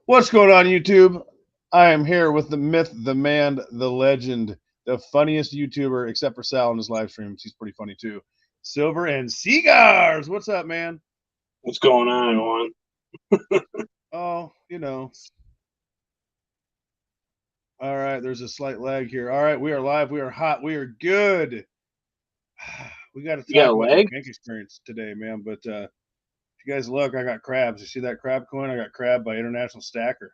What's going on, YouTube? I am here with the myth, the man, the legend, the funniest YouTuber, except for Sal in his live streams. He's pretty funny too. Silver and Cigars. What's up, man? What's going on, Juan? Oh, All right, there's a slight lag here. All right, we are live. We are hot. We are good. We got to You got talk a about the leg? bank experience today, man. But if you guys look, I got crabs. You see that crab coin? I got crabbed by International Stacker.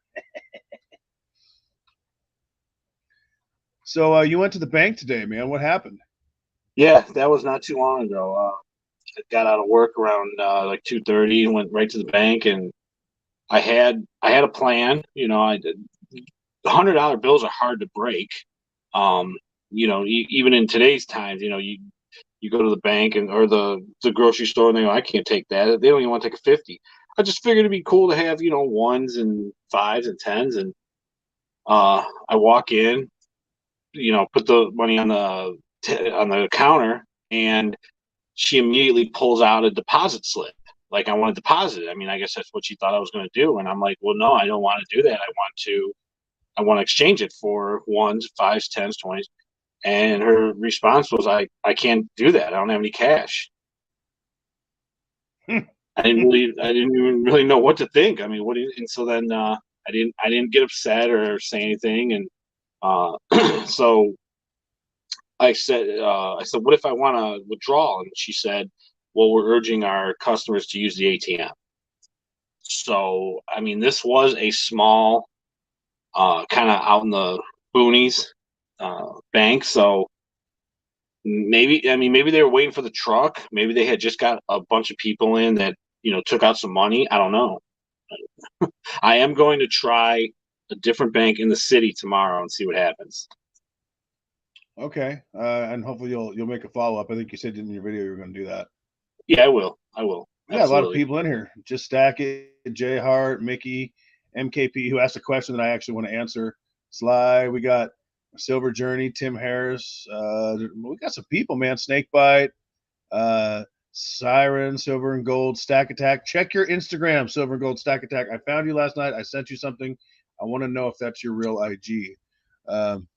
So you went to the bank today, man. What happened? Yeah, that was not too long ago. I got out of work around like 2:30 and went right to the bank, and I had a plan. I did. $100 bills are hard to break. Um, even in today's times, you go to the bank and or the grocery store and they go, I can't take that. They don't even want to take a 50. I just figured it'd be cool to have ones and fives and tens, and I walk in, put the money on the counter, and she immediately pulls out a deposit slip. Like, I want to deposit it. I mean, I guess that's what she thought I was going to do, and I'm like, well, no, I don't want to do that. I want to exchange it for ones, fives, tens, 20s. And her response was, I can't do that. I don't have any cash. I didn't even really know what to think. I mean, what do you, and so then I didn't get upset or say anything, and so I said, what if I want to withdraw? And she said, well, we're urging our customers to use the ATM. So, I mean, this was a small, kind of out in the boonies, bank. So maybe they were waiting for the truck. Maybe they had just got a bunch of people in that, took out some money. I don't know. I am going to try a different bank in the city tomorrow and see what happens. Okay, and hopefully you'll make a follow up. I think you said in your video you were going to do that. Yeah, I will. I will. We got a lot of Absolutely. people in here. Just Stack It, Jay Hart, Mickey, MKP, who asked a question that I actually want to answer. Sly, we got Silver Journey, Tim Harris. We got some people, man. Snakebite, Siren, Silver and Gold, Stack Attack. Check your Instagram, Silver and Gold, Stack Attack. I found you last night. I sent you something. I want to know if that's your real IG. Um,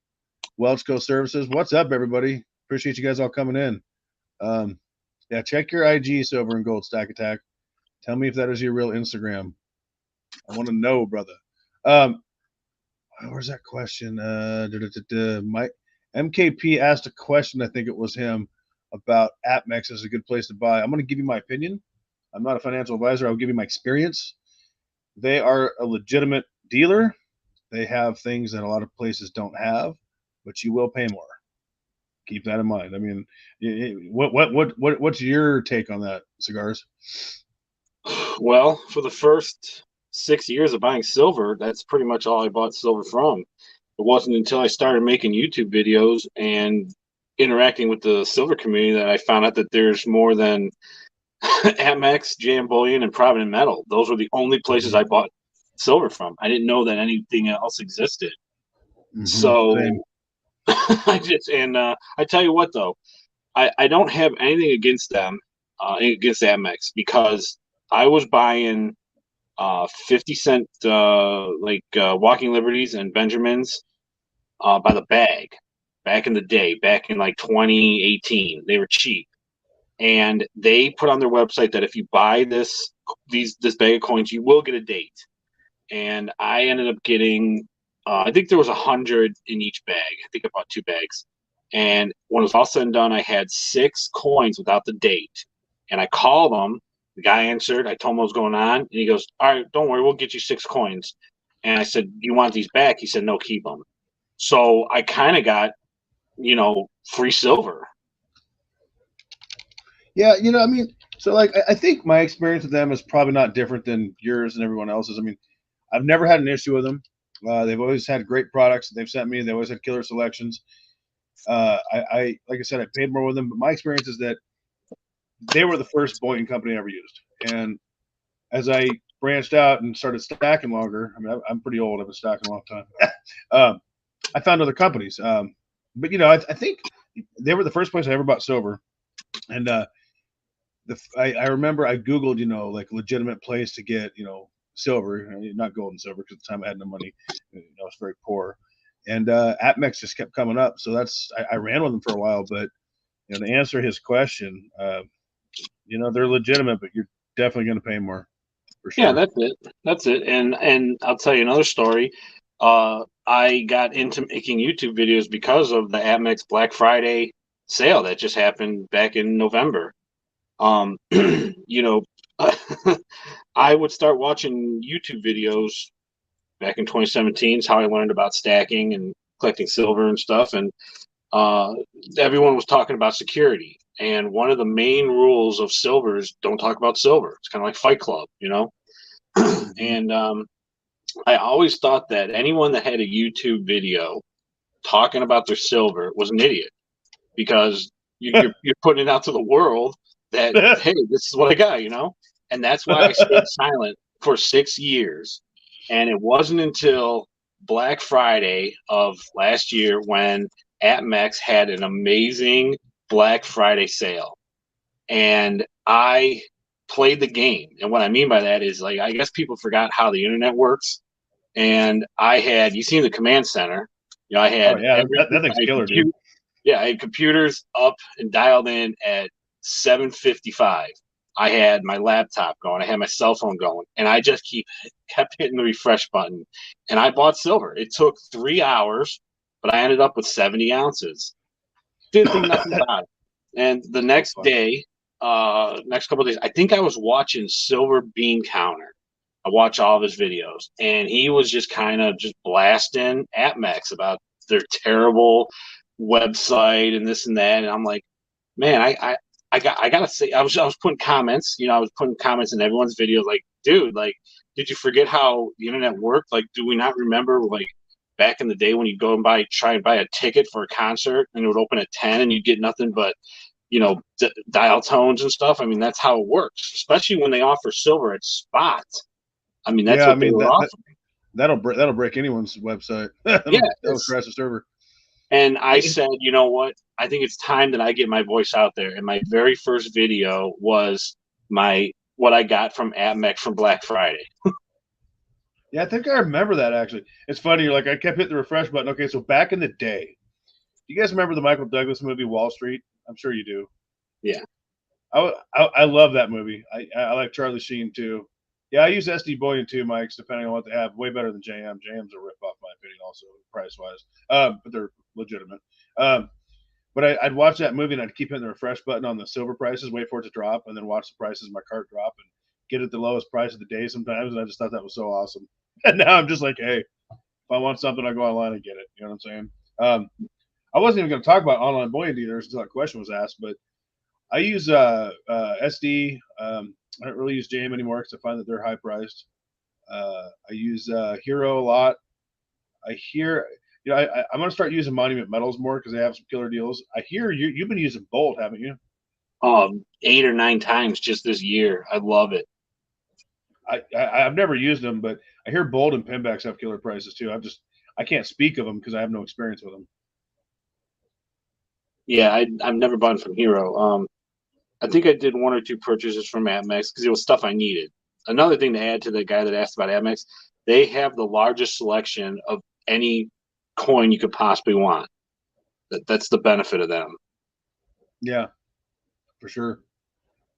Welch Go Services. What's up, everybody? Appreciate you guys all coming in. Um, yeah, check your IG, Silver and Gold, Stack Attack. Tell me if that is your real Instagram. I want to know, brother. Um, where's that question? My MKP asked a question. I think it was him about AppMex is a good place to buy. I'm going to give you my opinion. I'm not a financial advisor. I'll give you my experience. They are a legitimate dealer. They have things that a lot of places don't have, but you will pay more. Keep that in mind. I mean, what's your take on that, Cigars? Well, for the first 6 years of buying silver, that's pretty much all I bought silver from. It wasn't until I started making YouTube videos and interacting with the silver community that I found out that there's more than Amex, JM Bullion, and Provident Metal. Those were the only places I bought silver from. I didn't know that anything else existed. Same. So I tell you what, though, I don't have anything against them, against Amex, because I was buying 50 cent Walking Liberties and Benjamins by the bag back in the day, back in like 2018. They were cheap, and they put on their website that if you buy this bag of coins, you will get a date. And I ended up getting, I think there was 100 in each bag. I think I bought 2 bags. And when it was all said and done, I had 6 coins without the date. And I called him. The guy answered. I told him what was going on. And he goes, all right, don't worry. We'll get you 6 coins. And I said, do you want these back? He said, no, keep them. So I kind of got, free silver. Yeah, I mean, so like I think my experience with them is probably not different than yours and everyone else's. I mean, I've never had an issue with them. They've always had great products they've sent me. They always had killer selections. I like I said, I paid more with them, but my experience is that they were the first bullion company I ever used. And as I branched out and started stacking longer, I mean, I'm pretty old. I've been stacking a long time. I found other companies, but I think they were the first place I ever bought silver. And I remember I Googled, like legitimate place to get, silver, not gold and silver, because at the time I had no money. I was very poor. And APMEX just kept coming up. So I ran with them for a while. But, to answer his question, they're legitimate, but you're definitely going to pay more. For sure. Yeah, that's it. And I'll tell you another story. I got into making YouTube videos because of the APMEX Black Friday sale that just happened back in November. I would start watching YouTube videos back in 2017. Is how I learned about stacking and collecting silver and stuff. And everyone was talking about security. And one of the main rules of silver is don't talk about silver. It's kind of like Fight Club, And I always thought that anyone that had a YouTube video talking about their silver was an idiot, because you're putting it out to the world that, hey, this is what I got, And that's why I stayed silent for 6 years. And it wasn't until Black Friday of last year when APMEX had an amazing Black Friday sale. And I played the game. And what I mean by that is, like, I guess people forgot how the internet works. And I had, you seen the command center, I had, that thing's killer, dude. Yeah, I had computers up and dialed in at 7:55. I had my laptop going, I had my cell phone going, and I just kept hitting the refresh button. And I bought silver. It took 3 hours, but I ended up with 70 ounces. Didn't think nothing about it. And the next day, next couple of days, I think I was watching Silver Bean Counter. I watch all of his videos, and he was just kind of just blasting APMEX about their terrible website and this and that. And I'm like, man, I gotta say, I was putting comments, I was putting comments in everyone's videos, like, dude, like, did you forget how the internet worked? Like, do we not remember, like, back in the day when you go and try and buy a ticket for a concert and it would open at 10 and you'd get nothing but, dial tones and stuff? I mean, that's how it works, especially when they offer silver at spot. I mean, that's what they were offering. That'll break anyone's website. That'll crash the server. And I said, you know what? I think it's time that I get my voice out there. And my very first video was what I got from APMEX from Black Friday. Yeah, I think I remember that, actually. It's funny. Like, I kept hitting the refresh button. Okay, so back in the day, you guys remember the Michael Douglas movie Wall Street? I'm sure you do. Yeah. I love that movie. I like Charlie Sheen, too. Yeah, I use SD Bullion too, Mike's, depending on what they have. Way better than JM. JM's a rip-off, my opinion, also, price-wise. But they're legitimate. But I'd watch that movie, and I'd keep hitting the refresh button on the silver prices, wait for it to drop, and then watch the prices in my cart drop and get it the lowest price of the day sometimes. And I just thought that was so awesome. And now I'm just like, hey, if I want something, I go online and get it. You know what I'm saying? I wasn't even going to talk about online bullion dealers until that question was asked, but I use SD. I don't really use JM anymore because I find that they're high priced. I use Hero a lot. I'm going to start using Monument Metals more because they have some killer deals. I hear you've been using Bolt, haven't you? 8 or 9 times just this year. I love it. I've never used them, but I hear Bolt and Pinbacks have killer prices too. I can't speak of them because I have no experience with them. Yeah, I've never bought from Hero. I think I did 1 or 2 purchases from APMEX because it was stuff I needed. Another thing to add to the guy that asked about APMEX, they have the largest selection of any coin you could possibly want. That's the benefit of them. Yeah, for sure.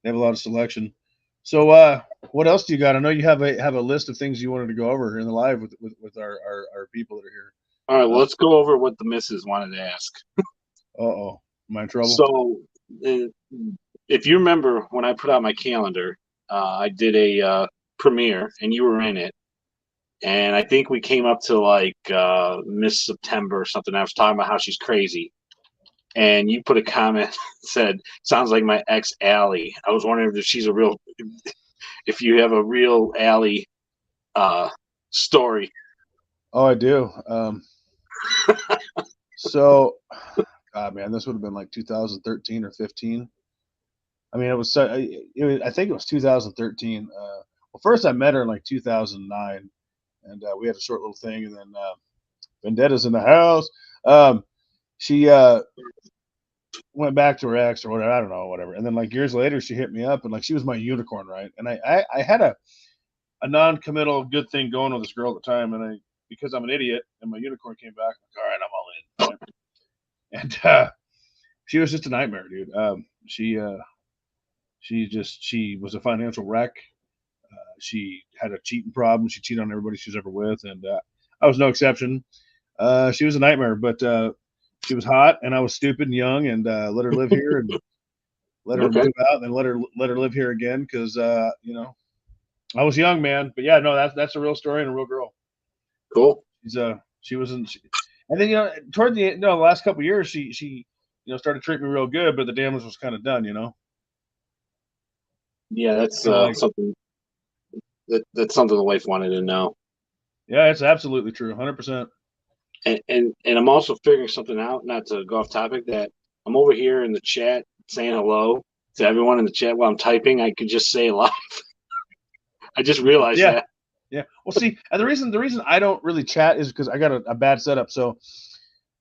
They have a lot of selection. So what else do you got? I know you have a list of things you wanted to go over in the live with our people that are here. All right, well, let's go over what the missus wanted to ask. Uh-oh. Am I in trouble? So if you remember when I put out my calendar, I did a premiere and you were in it. And I think we came up to like Miss September or something. I was talking about how she's crazy. And you put a comment that said, sounds like my ex Allie. I was wondering if you have a real Allie story. Oh, I do. So, God, man, this would have been like 2013 or 15. I mean, I think it was 2013. Well, first I met her in like 2009, and we had a short little thing, and then Vendetta's in the house. She went back to her ex or whatever. I don't know, whatever. And then like years later, she hit me up, and like she was my unicorn, right? And I had a non-committal good thing going with this girl at the time, and because I'm an idiot and my unicorn came back, I'm like, all right, I'm all in. Right? And she was just a nightmare, dude. She was a financial wreck. She had a cheating problem. She cheated on everybody she was ever with, and I was no exception. She was a nightmare, but she was hot, and I was stupid and young, and let her live here and let her move out, and then let her live here again because I was young, man. But yeah, no, that's a real story and a real girl. Cool. She was in, and then toward the the last couple of years, she started treating me real good, but the damage was kind of done, Yeah, that's something. That's something the wife wanted to know. Yeah, it's absolutely true, 100%. And I'm also figuring something out. Not to go off topic, that I'm over here in the chat saying hello to everyone in the chat while I'm typing. I could just say live. I just realized that. Yeah. Well, see, and the reason I don't really chat is because I got a bad setup. So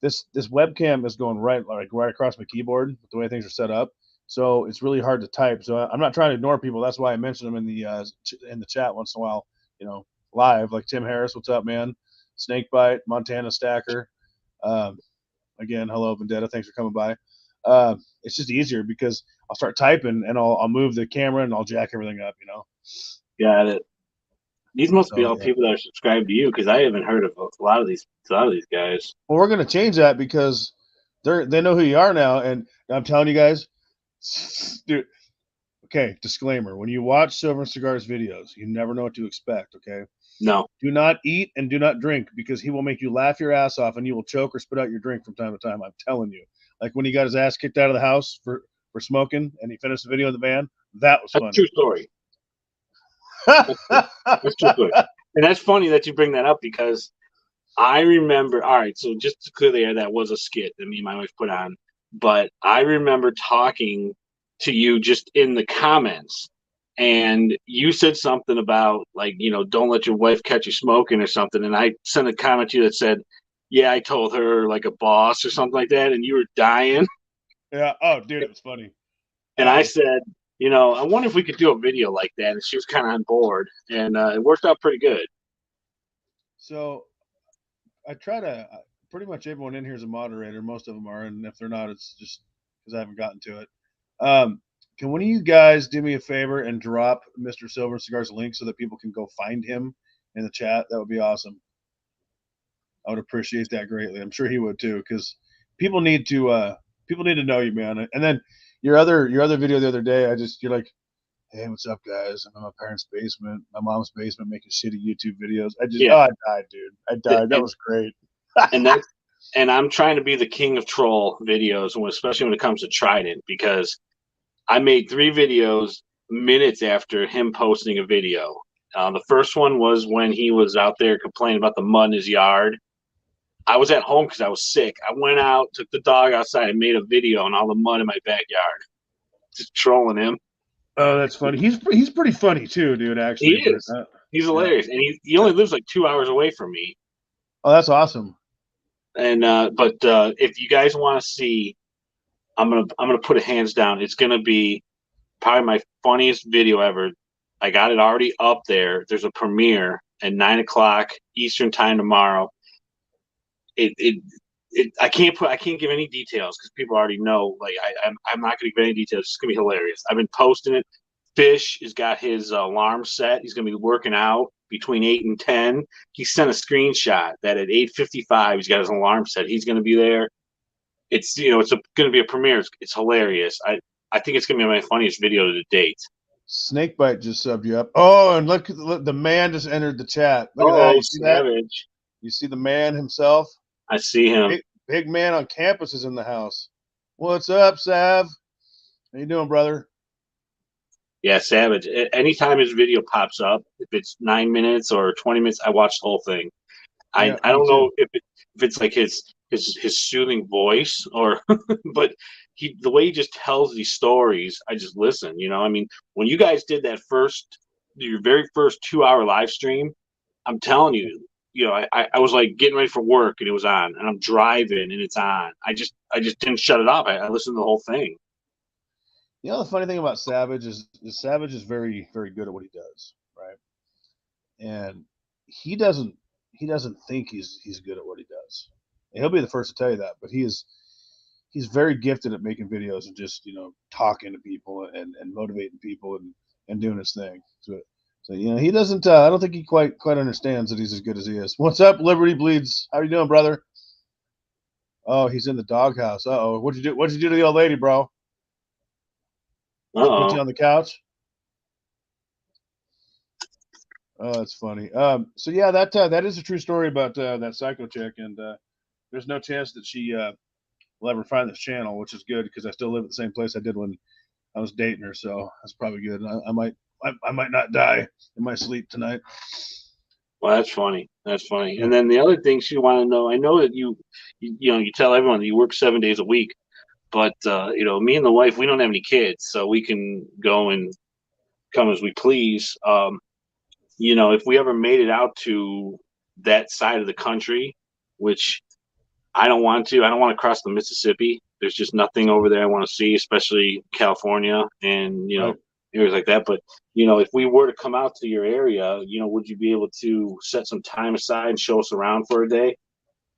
this webcam is going right across my keyboard with the way things are set up. So it's really hard to type. So I'm not trying to ignore people. That's why I mention them in the chat once in a while. Live, like Tim Harris. What's up, man? Snakebite, Montana Stacker. Again, hello, Vendetta. Thanks for coming by. It's just easier because I'll start typing and I'll move the camera and I'll jack everything up. Got it. These must be all people that are subscribed to you, because I haven't heard of a lot of these guys. Well, we're gonna change that because they know who you are now, and I'm telling you guys, dude. Okay, disclaimer: when you watch Silver and Cigars videos, you never know what to expect. Okay. No. Do not eat and do not drink, because he will make you laugh your ass off and you will choke or spit out your drink from time to time. I'm telling you. Like when he got his ass kicked out of the house for smoking and he finished the video in the van, that was funny. That's a true story. That's true story. And that's funny that you bring that up, because I remember, all right, so just to clear the air, that was a skit that me and my wife put on. But I remember talking to you just in the comments, and you said something about, like, don't let your wife catch you smoking or something. And I sent a comment to you that said, yeah, I told her like a boss or something like that. And you were dying. Yeah. Oh, dude, it was funny. And I said, I wonder if we could do a video like that. And she was kind of on board, and it worked out pretty good. So I try to, pretty much everyone in here is a moderator. Most of them are. And if they're not, it's just because I haven't gotten to it. Can one of you guys do me a favor and drop Mr. Silver Cigars link so that people can go find him in the chat? That would be awesome. I would appreciate that greatly. I'm sure he would too, because people need to know you, man. And then your other video the other day, you're like, hey, what's up, guys? I'm in my parents' basement, my mom's basement, making shitty YouTube videos. I died, dude. I died. That was great. And I'm trying to be the king of troll videos, especially when it comes to Trident, because I made 3 videos minutes after him posting a video. The first one was when he was out there complaining about the mud in his yard. I was at home because I was sick. I went out, took the dog outside, and made a video on all the mud in my backyard, just trolling him. Oh, that's funny. He's pretty funny too, dude. Actually, he is. He's hilarious, and he only lives like 2 hours away from me. Oh, that's awesome. And but if you guys want to see, I'm gonna put it hands down. It's gonna be probably my funniest video ever. I got it already up there. There's a premiere at 9:00 Eastern time tomorrow. I can't give any details because people already know. Like I'm not gonna give any details. It's gonna be hilarious. I've been posting it. Fish has got his alarm set. He's gonna be working out between 8 and 10. He sent a screenshot that at 8:55 he's got his alarm set. He's gonna be there. It's gonna be a premiere. It's hilarious. I think it's gonna be my funniest video to date. Snakebite just subbed you up. Oh, and look, the man just entered the chat. Look at that. You see savage. That? You see the man himself? I see him. Big man on campus is in the house. What's up, Sav? How you doing, brother? Yeah, savage. Anytime his video pops up, if it's 9 minutes or 20 minutes, I watch the whole thing. I don't know if it's like his soothing voice or, but the way he just tells these stories, I just listen. I mean, when you guys did your very first 2-hour live stream, I'm telling you, I was like getting ready for work and it was on, and I'm driving and it's on. I just didn't shut it off. I listened to the whole thing. The funny thing about Savage is Savage is very, very good at what he does, right? and he doesn't think he's good at what he does. And he'll be the first to tell you that, but he's very gifted at making videos and just talking to people and motivating people and doing his thing. So he doesn't. I don't think he quite understands that he's as good as he is. What's up, Liberty Bleeds? How you doing, brother? Oh, he's in the doghouse. Uh-oh. What'd you do? What'd you do to the old lady, bro? Put you on the couch? Oh, that's funny. So yeah, that is a true story about that psycho chick, and there's no chance that she will ever find this channel, which is good because I still live at the same place I did when I was dating her, so that's probably good. I might not die in my sleep tonight. Well, that's funny. That's funny. And then the other thing she wanted to know, I know that you tell everyone that you work 7 days a week, but me and the wife, we don't have any kids, so we can go and come as we please. If we ever made it out to that side of the country, which I don't want to cross the Mississippi. There's just nothing over there I want to see, especially California and Right. areas like that. But if we were to come out to your area, would you be able to set some time aside and show us around for a day?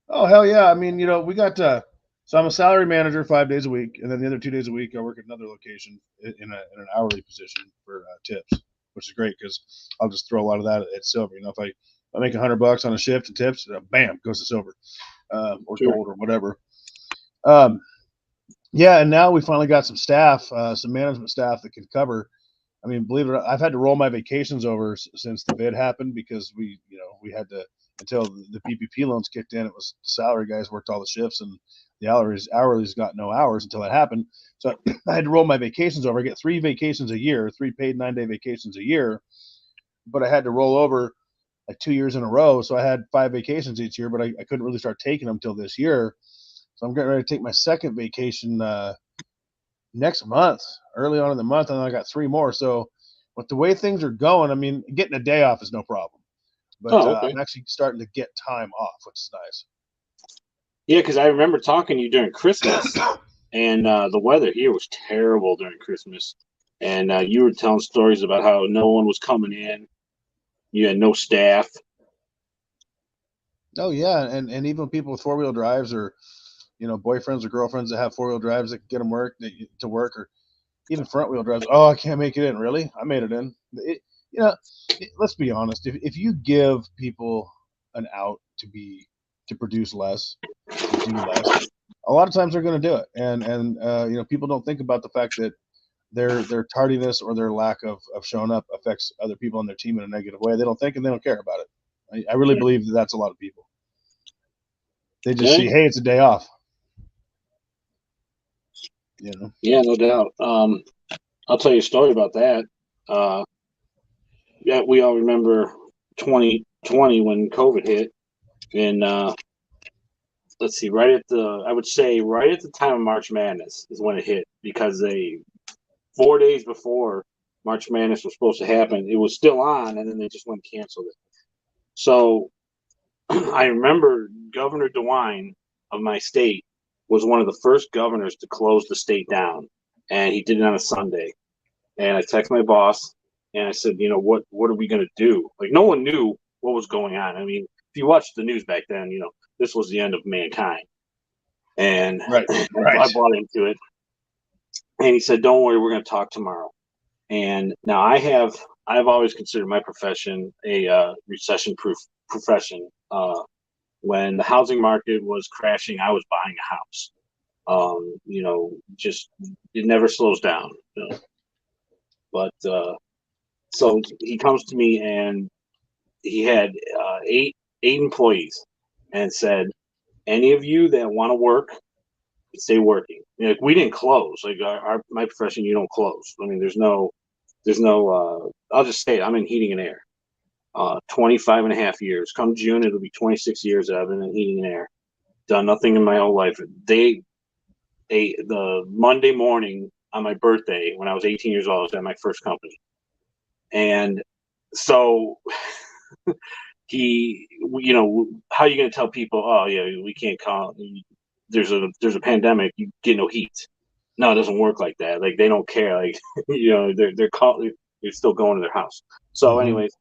Oh hell yeah! I mean, we got so I'm a salary manager 5 days a week, and then the other 2 days a week I work at another location in an hourly position for tips, which is great because I'll just throw a lot of that at silver. If I make $100 on a shift and tips, bam, goes to silver or Sure. gold or whatever. Yeah, and now we finally got some staff, some management staff that can cover. I mean, believe it or not, I've had to roll my vacations over since the bid happened because we had to, until the PPP loans kicked in, it was the salary guys worked all the shifts and the hourly's got no hours until that happened. So I had to roll my vacations over. I get 3 vacations a year, 3 paid 9-day vacations a year, but I had to roll over like 2 years in a row. So I had 5 vacations each year, but I couldn't really start taking them till this year. So I'm getting ready to take my second vacation next month, early on in the month, and I got 3 more. So with the way things are going, I mean, getting a day off is no problem. But Okay. I'm actually starting to get time off, which is nice. Yeah, because I remember talking to you during Christmas, and the weather here was terrible during Christmas. And you were telling stories about how no one was coming in. You had no staff. Oh yeah, and even people with 4-wheel drives or boyfriends or girlfriends that have 4-wheel drives that can get them to work, or even front-wheel drives. Oh, I can't make it in. Really? I made it in. Let's be honest. If you give people an out to produce less, to do less, a lot of times they're going to do it. And people don't think about the fact that their tardiness or their lack of showing up affects other people on their team in a negative way. They don't think and they don't care about it. I really believe that that's a lot of people. They just see, hey, it's a day off. Yeah, no doubt. I'll tell you a story about that. Yeah, we all remember 2020 when COVID hit, and let's see, I would say right at the time of March Madness is when it hit, because 4 days before March Madness was supposed to happen, it was still on, and then they just went and canceled it. So I remember Governor DeWine of my state was one of the first governors to close the state down, and he did it on a Sunday. And I texted my boss, and I said, what are we going to do? Like, no one knew what was going on. I mean, if you watched the news back then, this was the end of mankind. And right. I bought into it. And he said, don't worry, we're going to talk tomorrow. And now I've always considered my profession a recession-proof profession. When the housing market was crashing, I was buying a house. Just it never slows down. But so he comes to me, and he had 8 employees, and said, any of you that want to work, stay working. We didn't close. Like my profession, you don't close. I mean, there's no I'll just say it, I'm in heating and air. 25 and a half years. Come June, it'll be 26 years that I've been in heating and air. Done nothing in my whole life. The Monday morning on my birthday, when I was 18 years old, I was at my first company. And so how are you going to tell people, oh yeah, we can't call, there's a pandemic, you get no heat? No, it doesn't work like that. Like, they don't care. Like, they're still going to their house. So anyways,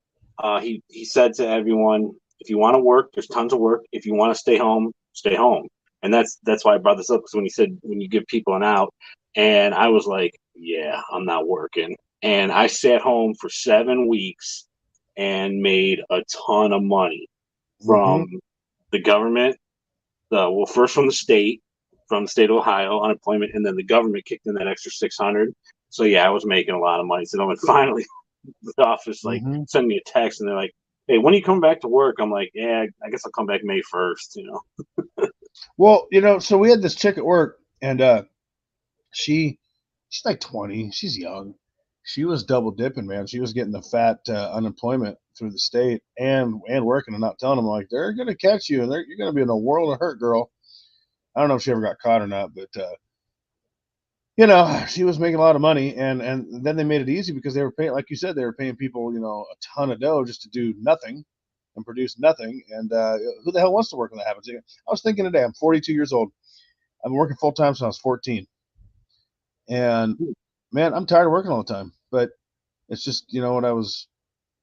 he said to everyone, if you want to work, there's tons of work. If you want to stay home, stay home. And that's why I brought this up, because when he said when you give people an out, and I was like, yeah, I'm not working. And I sat home for 7 weeks and made a ton of money Mm-hmm. from the government. First from the state of Ohio, unemployment, and then the government kicked in that extra 600. So yeah, I was making a lot of money. So then finally the office like Mm-hmm. send me a text and they're like, "Hey, when are you coming back to work?" I'm like, "Yeah, I guess I'll come back May 1st." You know. Well, so we had this chick at work, and she's like 20. She's young. She was double dipping, man. She was getting the fat unemployment through the state and working and not telling them, like, they're gonna catch you and you're gonna be in a world of hurt, girl. I don't know if she ever got caught or not, but she was making a lot of money, and then they made it easy because they were paying, like you said, they were paying people, a ton of dough just to do nothing and produce nothing. And who the hell wants to work when that happens? I was thinking today, I'm 42 years old. I've been working full time since I was 14, and man, I'm tired of working all the time. But it's just what I was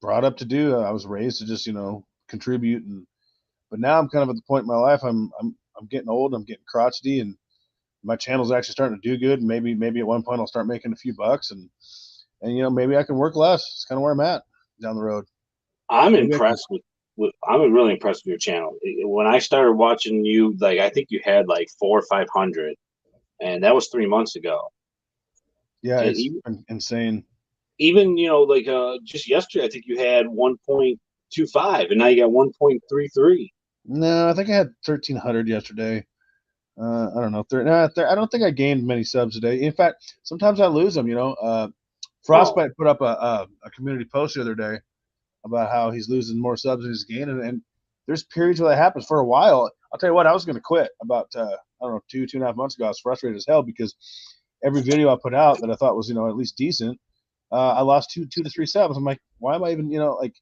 brought up to do. I was raised to just contribute, but now I'm kind of at the point in my life. I'm getting old. I'm getting crotchety, and my channel's actually starting to do good. And maybe at one point I'll start making a few bucks, and maybe I can work less. It's kind of where I'm at down the road. I'm Maybe I can. impressed with I'm really impressed with your channel. When I started watching you, like I think you had like 400 or 500, and that was 3 months ago. Yeah, And it's been insane. even like just yesterday, I think you had 1.25, and now you got 1.33. No, I think I had 1,300 yesterday. I don't know. I don't think I gained many subs today. In fact, sometimes I lose them. Oh, Frostbite put up a community post the other day about how he's losing more subs than he's gaining, and there's periods where that happens. For a while, I'll tell you what, I was going to quit about I don't know 2.5 months ago. I was frustrated as hell because every video I put out that I thought was at least decent, I lost two to three subs. I'm like, why am I even like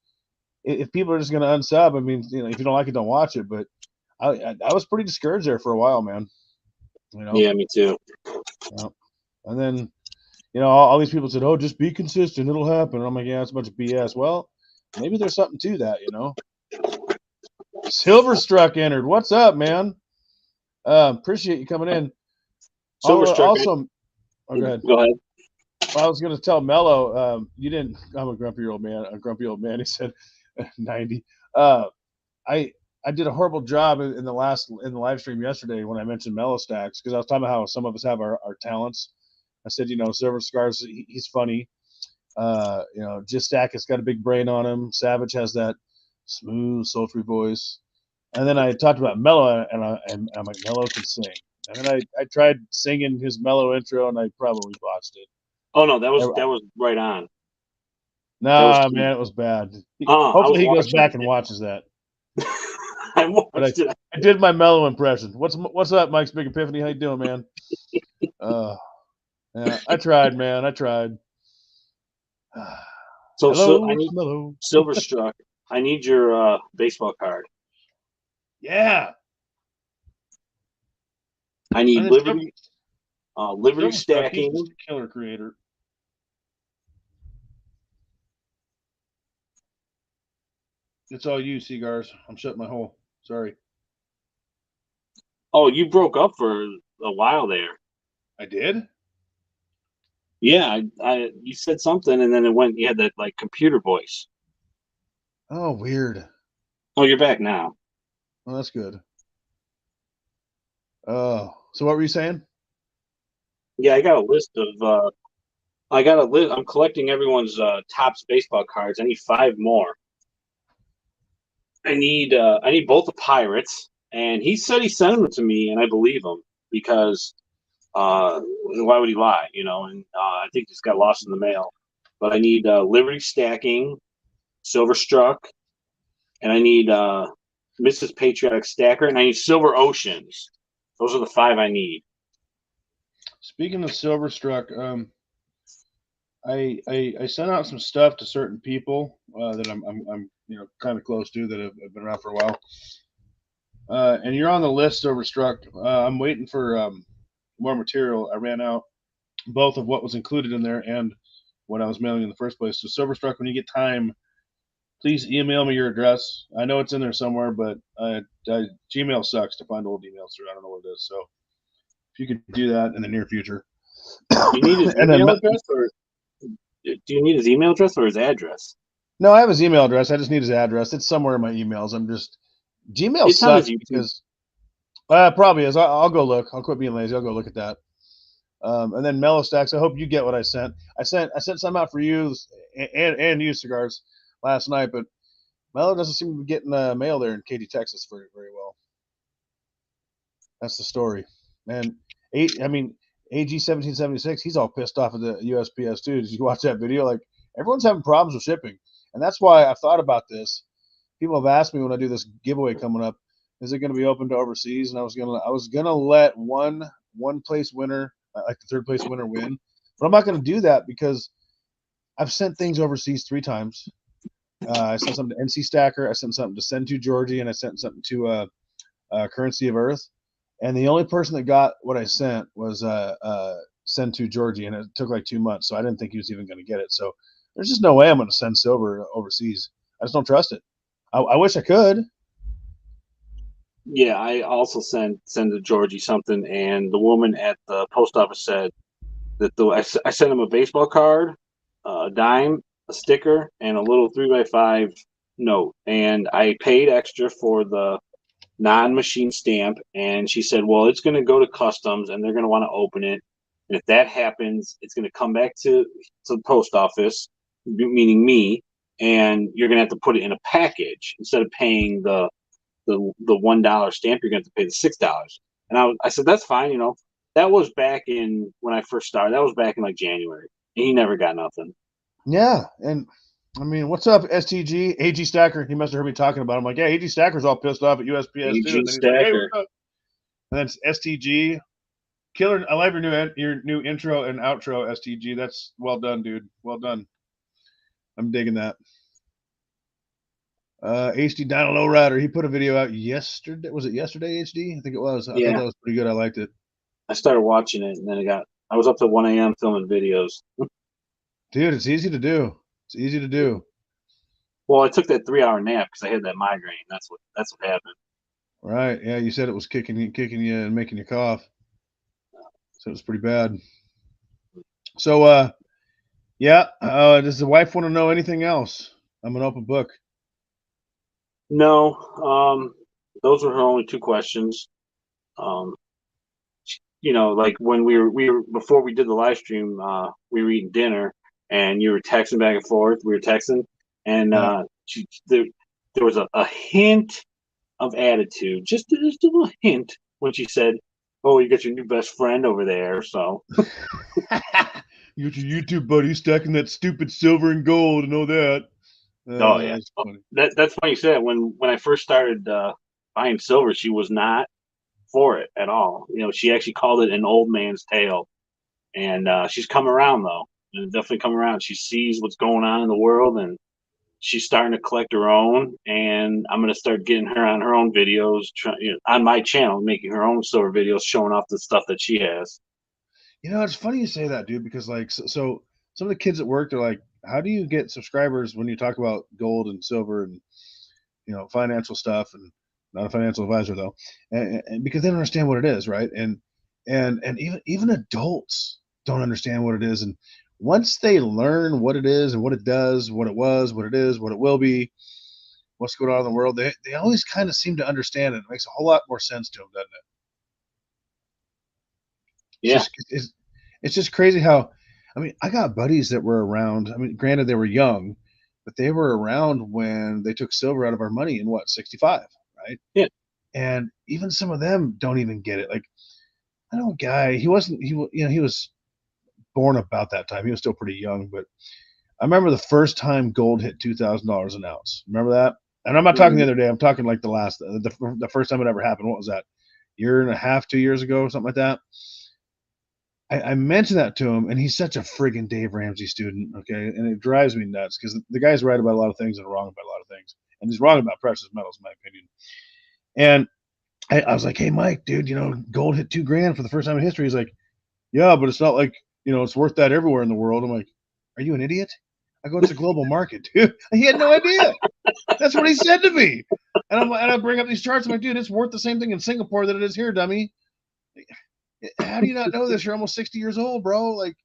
if people are just going to unsub? I mean, if you don't like it, don't watch it. But I was pretty discouraged there for a while, man. You know, yeah, me too. and then all these people said, "Oh, just be consistent, it'll happen." And I'm like, "Yeah, it's a bunch of BS." Well, maybe there's something to that. Silverstruck entered. What's up, man? Appreciate you coming in. Silverstruck. Also, oh, go ahead. Go ahead. I was going to tell Melo, you didn't. I'm a grumpy old man. A grumpy old man. He said 90. I I did a horrible job in the live stream yesterday when I mentioned Melo stacks because I was talking about how some of us have our talents. I said, Silver Scars, he's funny. Just Stack has got a big brain on him. Savage has that smooth, sultry voice. And then I talked about Melo, and I'm like, Melo can sing. And then I tried singing his Melo intro, and I probably botched it. Oh no, that was right on. That was Nah, cute. man, it was bad. I was Hopefully he goes watching back and watches that. it. I But watched it. I did my Melo impression. What's up, Mike's Big Epiphany? How you doing, man? Yeah, I tried, man. I tried. So Hello, it's Melo. Silverstruck. I need your baseball card. Yeah. I need And then Liberty Silverstruck, he's stacking. just a killer creator. It's all you, Cigars. I'm shutting my hole. Sorry. Oh, you broke up for a while there. I did? Yeah, you said something and then it went. You had that like computer voice. Oh, weird. Oh, you're back now. Well, that's good. Oh, so what were you saying? Yeah, I got a list of. I got a list. I'm collecting everyone's Topps baseball cards. I need 5 more. I need both the Pirates, and he said he sent them to me, and I believe him because why would he lie? And I think just got lost in the mail. But I need Liberty stacking, Silverstruck, and I need Mrs. Patriotic Stacker, and I need Silver Oceans. Those are the 5 I need. Speaking of Silverstruck, I sent out some stuff to certain people that I'm kind of close to that have been around for a while. And you're on the list, Silverstruck. I'm waiting for more material. I ran out both of what was included in there and what I was mailing in the first place. So Silverstruck, when you get time, please email me your address. I know it's in there somewhere, but Gmail sucks to find old emails through. I don't know what it is. So if you could do that in the near future. Do you need his And then email address, or do you need his email address or his address? no, I have his email address. I just need his address. It's somewhere in my emails. Gmail It's on his sucks YouTube. because probably is. I'll go look. I'll quit being lazy. I'll go look at that. And then Melo Stacks. I hope you get what I sent. I sent some out for you and you Cigars last night, but Melo doesn't seem to be getting mail there in Katy, Texas very very well. That's the story. And AG 1776. He's all pissed off at the USPS too. Did you watch that video? Like everyone's having problems with shipping, and that's why I've thought about this. People have asked me when I do this giveaway coming up, is it going to be open to overseas? And I was gonna let one place winner, like the third place winner, win, but I'm not going to do that because I've sent things overseas 3 times. I sent something to NC Stacker, I sent something to Send to Georgie, and I sent something to Currency of Earth. And the only person that got what I sent was Send to Georgie, and it took like 2 months, so I didn't think he was even going to get it. So there's just no way I'm going to send silver overseas. I just don't trust it. I wish I could. Yeah, I also send to Georgie something, and the woman at the post office said that I sent him a baseball card, a dime, a sticker, and a little 3x5 note, and I paid extra for the non-machine stamp, and she said, well, it's going to go to customs, and they're going to want to open it, and if that happens, it's going to come back to the post office, meaning me, and you're going to have to put it in a package instead of paying the $1 stamp. You're going to have to pay the $6. And I said, that's fine. That was back in when I first started. That was back in like January, and he never got nothing. Yeah, and I mean, what's up, STG? AG Stacker. He must have heard me talking about him. Like, yeah, AG Stacker's all pissed off at USPS too. And then he's like, hey, what's up? And then it's STG. Killer. I love your new intro and outro, STG. That's well done, dude. Well done. I'm digging that. HD Dino Lowrider. He put a video out yesterday. Was it yesterday, HD? I think it was. I thought that was pretty good. I liked it. I started watching it, and then I was up to 1 a.m. filming videos. Dude, it's easy to do. It's easy to do. Well, I took that 3-hour nap because I had that migraine. That's what happened. Right. Yeah, you said it was kicking you and making you cough. So it was pretty bad. So yeah, does the wife want to know anything else? I'm an open book. No, those were her only 2 questions. Like when we were before we did the live stream, we were eating dinner, and you were texting back and forth. We were texting, and there was a hint of attitude, just a little hint when she said, "Oh, you got your new best friend over there." So you got your YouTube buddy stacking that stupid silver and gold and all that. Oh yeah, that's funny you said it. When I first started buying silver, she was not for it at all. She actually called it an old man's tale, and she's come around though. And definitely come around. She sees what's going on in the world, and she's starting to collect her own. And I'm going to start getting her on her own videos on my channel, making her own silver videos, showing off the stuff that she has. It's funny you say that, dude, because like so some of the kids at work, they're like, how do you get subscribers when you talk about gold and silver and financial stuff? And not a financial advisor though, and because they don't understand what it is, right? And even adults don't understand what it is. And once they learn what it is and what it does, what it was, what it is, what it will be, what's going on in the world, they always kind of seem to understand it. It makes a whole lot more sense to them, doesn't it? Yeah. It's just crazy how, I mean, I got buddies that were around. I mean, granted they were young, but they were around when they took silver out of our money in 65, right? Yeah. And even some of them don't even get it. Like, I know a guy, he was born about that time. He was still pretty young, but I remember the first time gold hit $2,000 an ounce. Remember that? And I'm not talking the other day. I'm talking like the first time it ever happened. What was that? Year and a half, 2 years ago, something like that. I mentioned that to him, and he's such a friggin' Dave Ramsey student, okay? And it drives me nuts because the guy's right about a lot of things and wrong about a lot of things. And he's wrong about precious metals, in my opinion. And I was like, hey, Mike, dude, gold hit $2,000 for the first time in history. He's like, yeah, but it's not like, it's worth that everywhere in the world. I'm like, are you an idiot? I go, it's a global market, dude. He had no idea. That's what he said to me. And I bring up these charts. I'm like, dude, it's worth the same thing in Singapore that it is here, dummy. How do you not know this? You're almost 60 years old, bro. Like,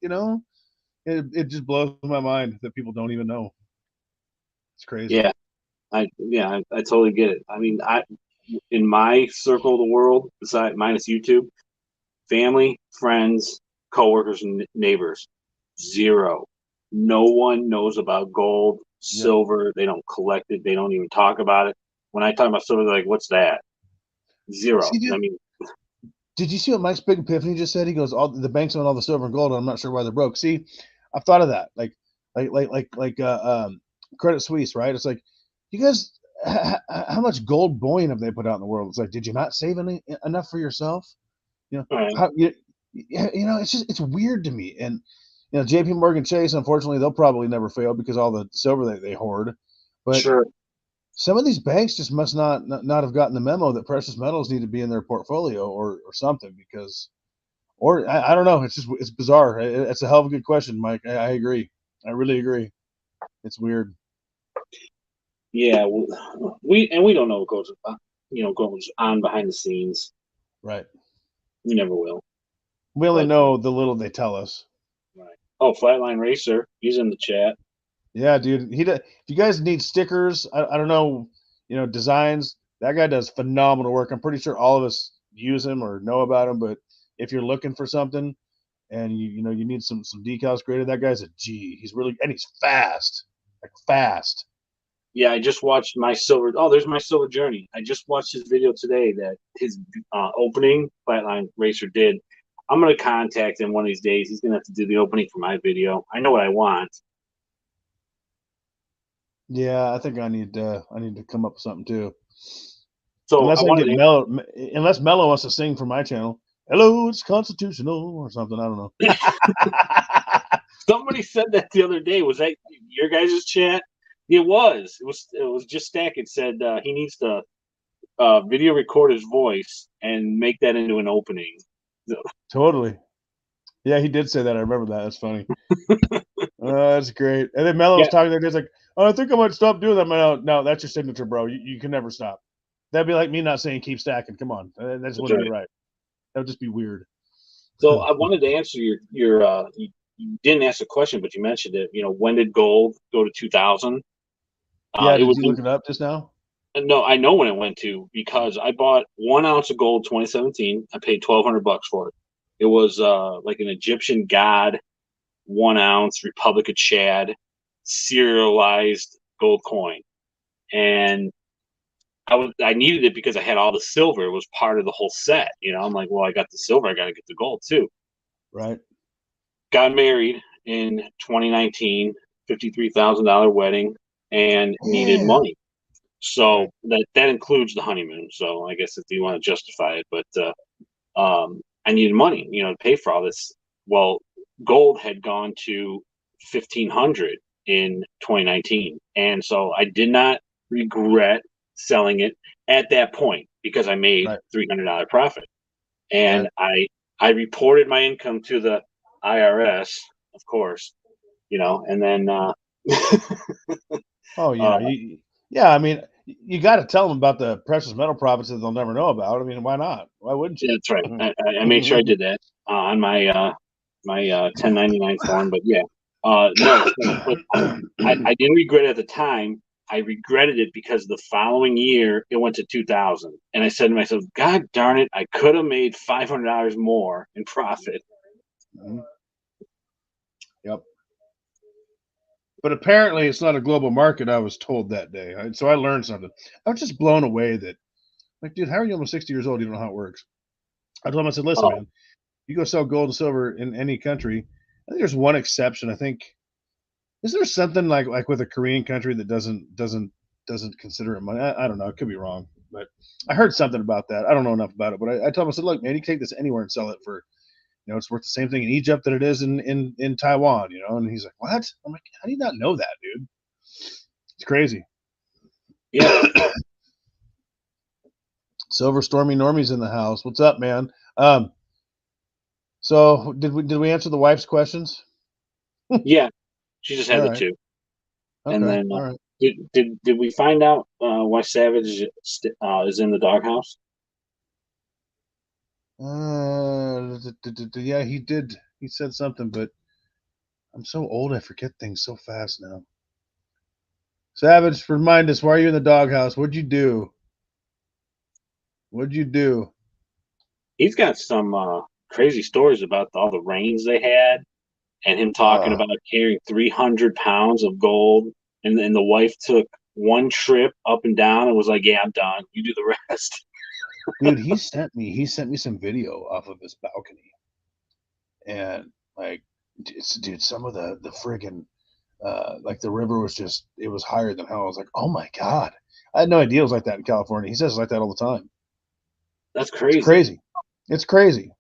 it just blows my mind that people don't even know. It's crazy. Yeah. I totally get it. I mean, in my circle of the world, minus YouTube, family, friends, coworkers, and neighbors, zero. No one knows about gold, silver. They don't collect it. They don't even talk about it. When I talk about silver, they're like, "What's that?" Zero. See, I mean, did you see what Mike's Big Epiphany just said? He goes, "All the banks own all the silver and gold, and I'm not sure why they're broke." See, I've thought of that. Like Credit Suisse, right? It's like, you guys, how much gold bullion have they put out in the world? It's like, did you not save enough for yourself? How it's weird to me. And J.P. Morgan Chase, unfortunately, they'll probably never fail because all the silver they hoard. But sure. Some of these banks just must not have gotten the memo that precious metals need to be in their portfolio or something, because, or I don't know. It's bizarre. It's a hell of a good question, Mike. I agree. I really agree. It's weird. Yeah, we don't know what goes on behind the scenes. Right. We never will. We only know the little they tell us. Right. Oh, Flatline Racer, he's in the chat. Yeah, dude. If you guys need stickers, I don't know, designs, that guy does phenomenal work. I'm pretty sure all of us use him or know about him, but if you're looking for something and you need some decals created, that guy's a G. He's fast. Like fast. Yeah, I just watched my silver. Oh, there's my silver journey. I just watched his video today that his opening Flatline Racer did. I'm gonna contact him one of these days. He's gonna have to do the opening for my video. I know what I want. Yeah, I think I need to come up with something too. So unless unless Melo wants to sing for my channel. Hello, it's constitutional or something. I don't know. Somebody said that the other day. Was that your guys' chat? It was. It was just Stack. It said he needs to video record his voice and make that into an opening. So. Totally. Yeah, he did say that. I remember that. That's funny. That's great. And then Melo was talking there. He's like, "Oh, I think I might stop doing that." No, that's your signature, bro. You can never stop. That'd be like me not saying keep stacking. Come on, that just wouldn't be right. That would just be weird. So I wanted to answer your you didn't ask a question, but you mentioned it. When did gold go to 2000? Yeah, did you look it up just now? No, I know when it went to, because I bought 1 ounce of gold 2017. I paid $1,200 for it. It was like an Egyptian god 1 ounce Republic of Chad serialized gold coin, and I needed it because I had all the silver. It was part of the whole set. I'm like, well, I got the silver, I got to get the gold too. Right. Got married in 2019, $53,000 wedding, and needed money. So that includes the honeymoon. So I guess if you want to justify it, but I needed money, to pay for all this. Well, gold had gone to 1,500 in 2019, and so I did not regret selling it at that point because I made $300 profit, and I reported my income to the IRS, of course, and then. Oh yeah, yeah. I mean, you got to tell them about the precious metal profits that they'll never know about. I mean, why not? Why wouldn't you? That's right. I made sure I did that on my my 1099 form. But yeah, no, but I didn't regret it at the time. I regretted it because the following year it went to 2,000, and I said to myself, "God darn it! I could have made $500 more in profit." Mm-hmm. Yep. But apparently, it's not a global market. I was told that day, so I learned something. I was just blown away that, like, dude, how are you almost 60 years old? You don't know how it works. I told him, I said, listen, man, you go sell gold and silver in any country. I think there's one exception. I think, is there something like with a Korean country that doesn't consider it money? I don't know. It could be wrong, but I heard something about that. I don't know enough about it, but I told him, I said, look, man, you can take this anywhere and sell it for, it's worth the same thing in Egypt that it is in Taiwan, and he's like, what? I'm like, how do you not know that, dude? It's crazy. Yeah. Silver Stormy Normie's in the house. What's up, man? So did we answer the wife's questions? Yeah, she just had the two. And Okay. then All right. did we find out why Savage is in the doghouse? Yeah, he did. He said something, but I'm so old I forget things so fast now. Savage, remind us, why are you in the doghouse? What'd you do? What'd you do? He's got some crazy stories about all the rains they had, and him talking Uh, about carrying 300 pounds of gold, and then the wife took one trip up and down and was like, "Yeah, I'm done. You do the rest." dude, he sent me some video off of his balcony, and like, dude, some of the friggin' like the river was just, it was higher than hell. I was like, oh my god, I had no idea it was like that in California. He says it's like that all the time. That's It's crazy. crazy. It's crazy.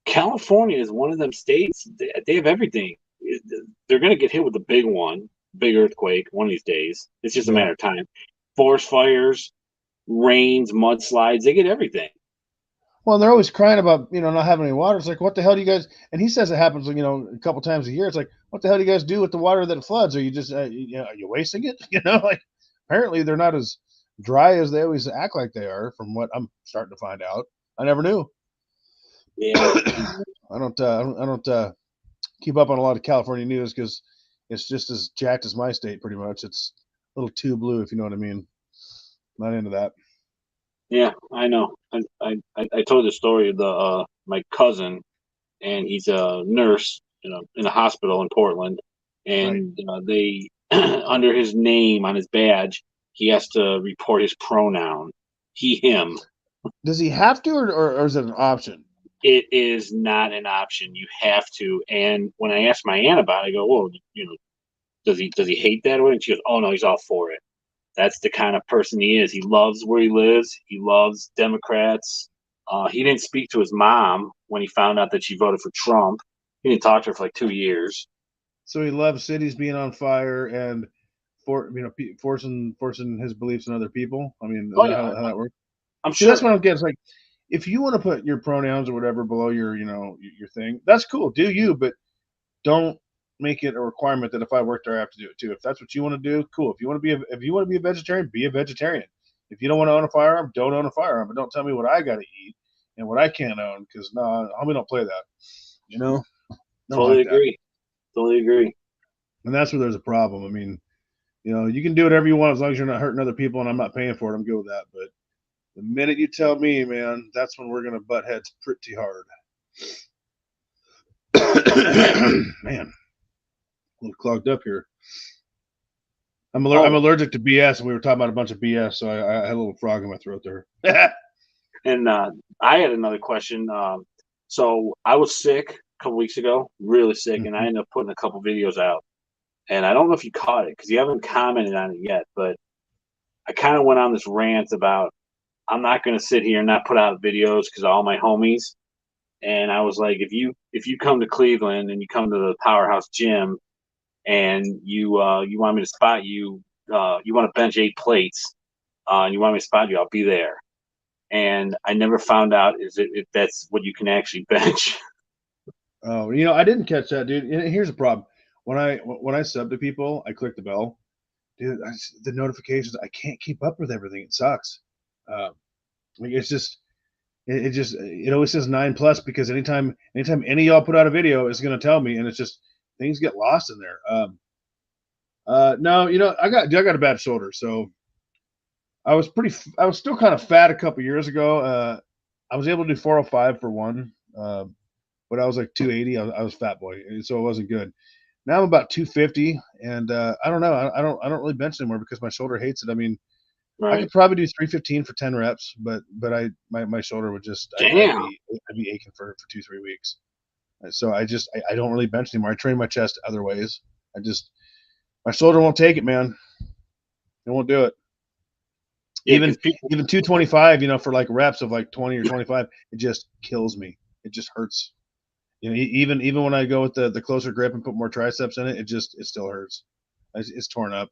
California is one of them states. They have everything. They're going to get hit with a big one, big earthquake one of these days. It's just a Yeah. matter of time. Forest fires, rains, mudslides. They get everything. Well, they're always crying about not having any water. It's like, what the hell do you guys? And he says it happens a couple times a year. It's like, what the hell do you guys do with the water that floods? Are you just are you wasting it? Like, apparently they're not as dry as they always act like they are. From what I'm starting to find out, I never knew. Yeah. I don't keep up on a lot of California news because it's just as jacked as my state. Pretty much, it's a little too blue, if you know what I mean. Not into that. Yeah, I know. I told the story of the my cousin, and he's a nurse, in a hospital in Portland, Right? and they under his name on his badge, he has to report his pronoun, he, him. Does he have to, or is it an option? It is not an option. You have to. And when I asked my aunt about it, I go, "Well, does he hate that way?" And she goes, "Oh no, he's all for it. That's the kind of person he is. He loves where he lives. He loves Democrats. He didn't speak to his mom when he found out that she voted for Trump. He didn't talk to her for like 2 years. So he loves cities being on fire and forcing his beliefs on other people. I mean, is Oh that yeah, how that works? I'm See, that's sure. what I'm getting. It's like, if you want to put your pronouns or whatever below your thing, that's cool. Do you? But don't make it a requirement that if I work there, I have to do it too. If that's what you want to do, cool. If you want to be a vegetarian, be a vegetarian. If you don't want to own a firearm, don't own a firearm. But don't tell me what I got to eat and what I can't own, because no, homie, don't play that. You know, don't Totally like that. agree. Totally agree. And that's where there's a problem. I mean, you can do whatever you want as long as you're not hurting other people and I'm not paying for it. I'm good with that. But the minute you tell me, man, that's when we're gonna butt heads pretty hard. Man, a little clogged up here. I'm Oh, allergic to BS, and we were talking about a bunch of BS, so I had a little frog in my throat there. and I had another question. So I was sick a couple weeks ago, really sick, and I ended up putting a couple videos out. And I don't know if you caught it because you haven't commented on it yet, but I kind of went on this rant about I'm not going to sit here and not put out videos because of all my homies. And I was like, if you come to Cleveland and you come to the Powerhouse Gym and you want me to spot you, you want to bench 8 plates, and you want me to spot you, I'll be there. And I never found out if that's what you can actually bench. Oh, I didn't catch that, dude. Here's the problem: when I sub to people, I click the bell, dude. The notifications, I can't keep up with everything. It sucks. Like, it's just it always says 9+ because anytime any of y'all put out a video, it's gonna tell me, and it's just things get lost in there. No, I got a bad shoulder, so I was still kind of fat a couple years ago. I was able to do 405 for one, but I was like 280. I was fat boy, so it wasn't good. Now I'm about 250, and I don't know. I don't really bench anymore because my shoulder hates it. I mean, I Right? could probably do 315 for 10 reps, but my shoulder would just Damn. I'd be aching for 2-3 weeks. So I don't really bench anymore. I train my chest other ways. My shoulder won't take it, man. It won't do it. Yeah, Even because people. 225, for like reps of like 20 or 25, it just kills me. It just hurts. Even when I go with the closer grip and put more triceps in it, it still hurts. It's torn up.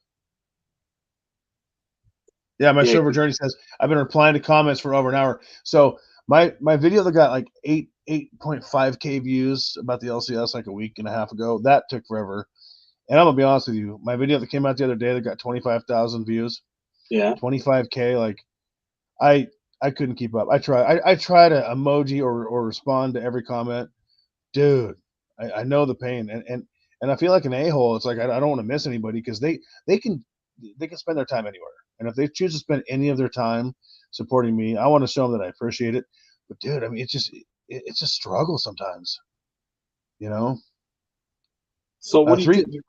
Yeah, my Yeah, silver journey says I've been replying to comments for over an hour. So my video that got like 8.5K views about the LCS like a week and a half ago, that took forever. And I'm gonna be honest with you, my video that came out the other day that got 25,000 views, Yeah. 25K, like I couldn't keep up. I try to emoji or respond to every comment, dude. I know the pain, and I feel like an a-hole. It's like I don't want to miss anybody because they can spend their time anywhere, and if they choose to spend any of their time supporting me, I want to show them that I appreciate it. But dude, I mean, it's a struggle sometimes, you know. So what do you Three. think?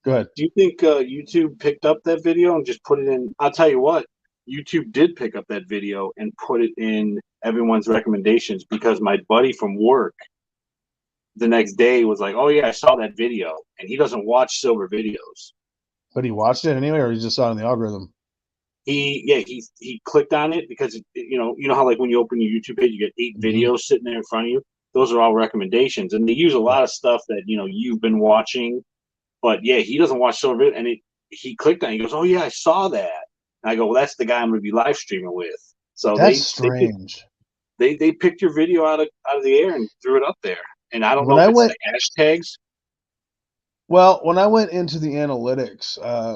Go ahead. Do you think YouTube picked up that video and just put it in? I'll tell you what, YouTube did pick up that video and put it in everyone's recommendations because my buddy from work the next day was like, "Oh yeah, I saw that video," and he doesn't watch silver videos. But he watched it anyway, or he just saw it in the algorithm. He clicked on it because you know how like when you open your YouTube page, you get 8 videos sitting there in front of you. Those are all recommendations, and they use a lot of stuff that you've been watching. But yeah, he doesn't watch silver video, and he clicked on it. He goes, "Oh yeah, I saw that." And I go, "Well, that's the guy I'm going to be live streaming with." So That's strange. they picked your video out of the air and threw it up there. And I don't When know if I it's went, the hashtags. well, when I went into the analytics, I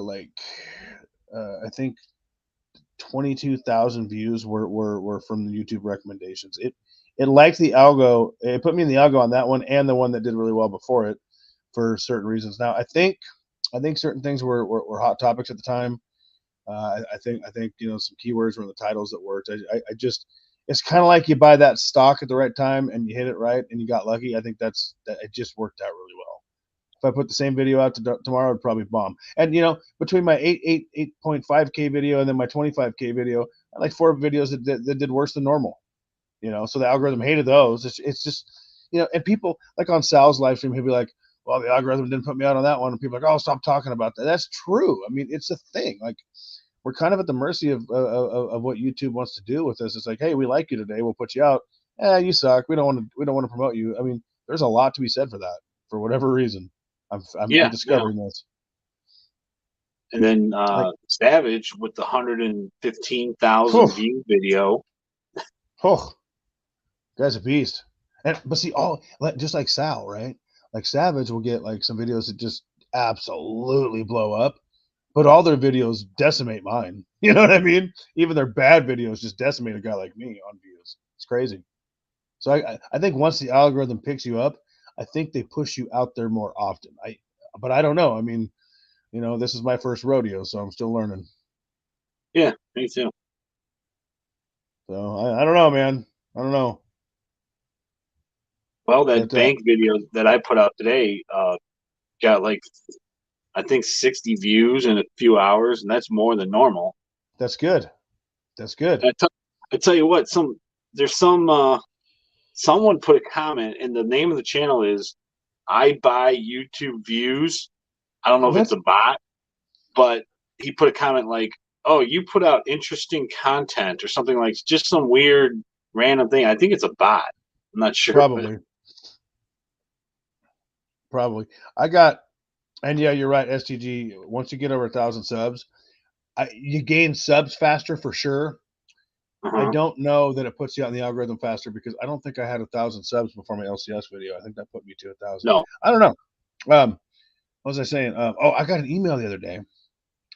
think 22,000 views were from the YouTube recommendations. It liked the algo. It put me in the algo on that one and the one that did really well before it for certain reasons. Now I think certain things were hot topics at the time. I think some keywords were in the titles that worked. I just it's kind of like you buy that stock at the right time and you hit it right and you got lucky. I think that it just worked out really well. If I put the same video out tomorrow, it'd probably bomb. And between my 8.5K video and then my 25K video, I like 4 videos that did worse than normal. So the algorithm hated those. It's just and people like on Sal's live stream, he'll be like, "Well, the algorithm didn't put me out on that one," and people are like, "Oh, stop talking about that." That's true. I mean, it's a thing. Like we're kind of at the mercy of what YouTube wants to do with us. It's like, hey, we like you today, we'll put you out. You suck. We don't want to promote you. I mean, there's a lot to be said for that for whatever reason. I'm Yeah, yeah. discovering this. And then Like, Savage with the 115,000 whew, view video. whew, guy's a beast. But see, just like Sal, right? Like Savage will get like some videos that just absolutely blow up, but all their videos decimate mine. You know what I mean? Even their bad videos just decimate a guy like me on views. It's crazy. So I think once the algorithm picks you up, I think they push you out there more often. But I don't know. I mean, this is my first rodeo, so I'm still learning. Yeah, me too. So I don't know, man. I don't know. Well, that But bank video that I put out today got like I think 60 views in a few hours, and that's more than normal. that's good. That's good. I tell you what, there's someone put a comment, and the name of the channel is "I Buy YouTube Views." I don't know if it's What? a bot, but he put a comment like, "Oh, you put out interesting content," or something like just some weird random thing. I think it's a bot. I'm not sure, but Probably. Probably. I got, and yeah, you're right. STG. Once you get over 1,000 subs, you gain subs faster for sure. I uh-huh. don't know that it puts you on the algorithm faster because I don't think I had 1,000 subs before my LCS video. I think that put me to 1,000. No. I don't know. What was I saying? I got an email the other day,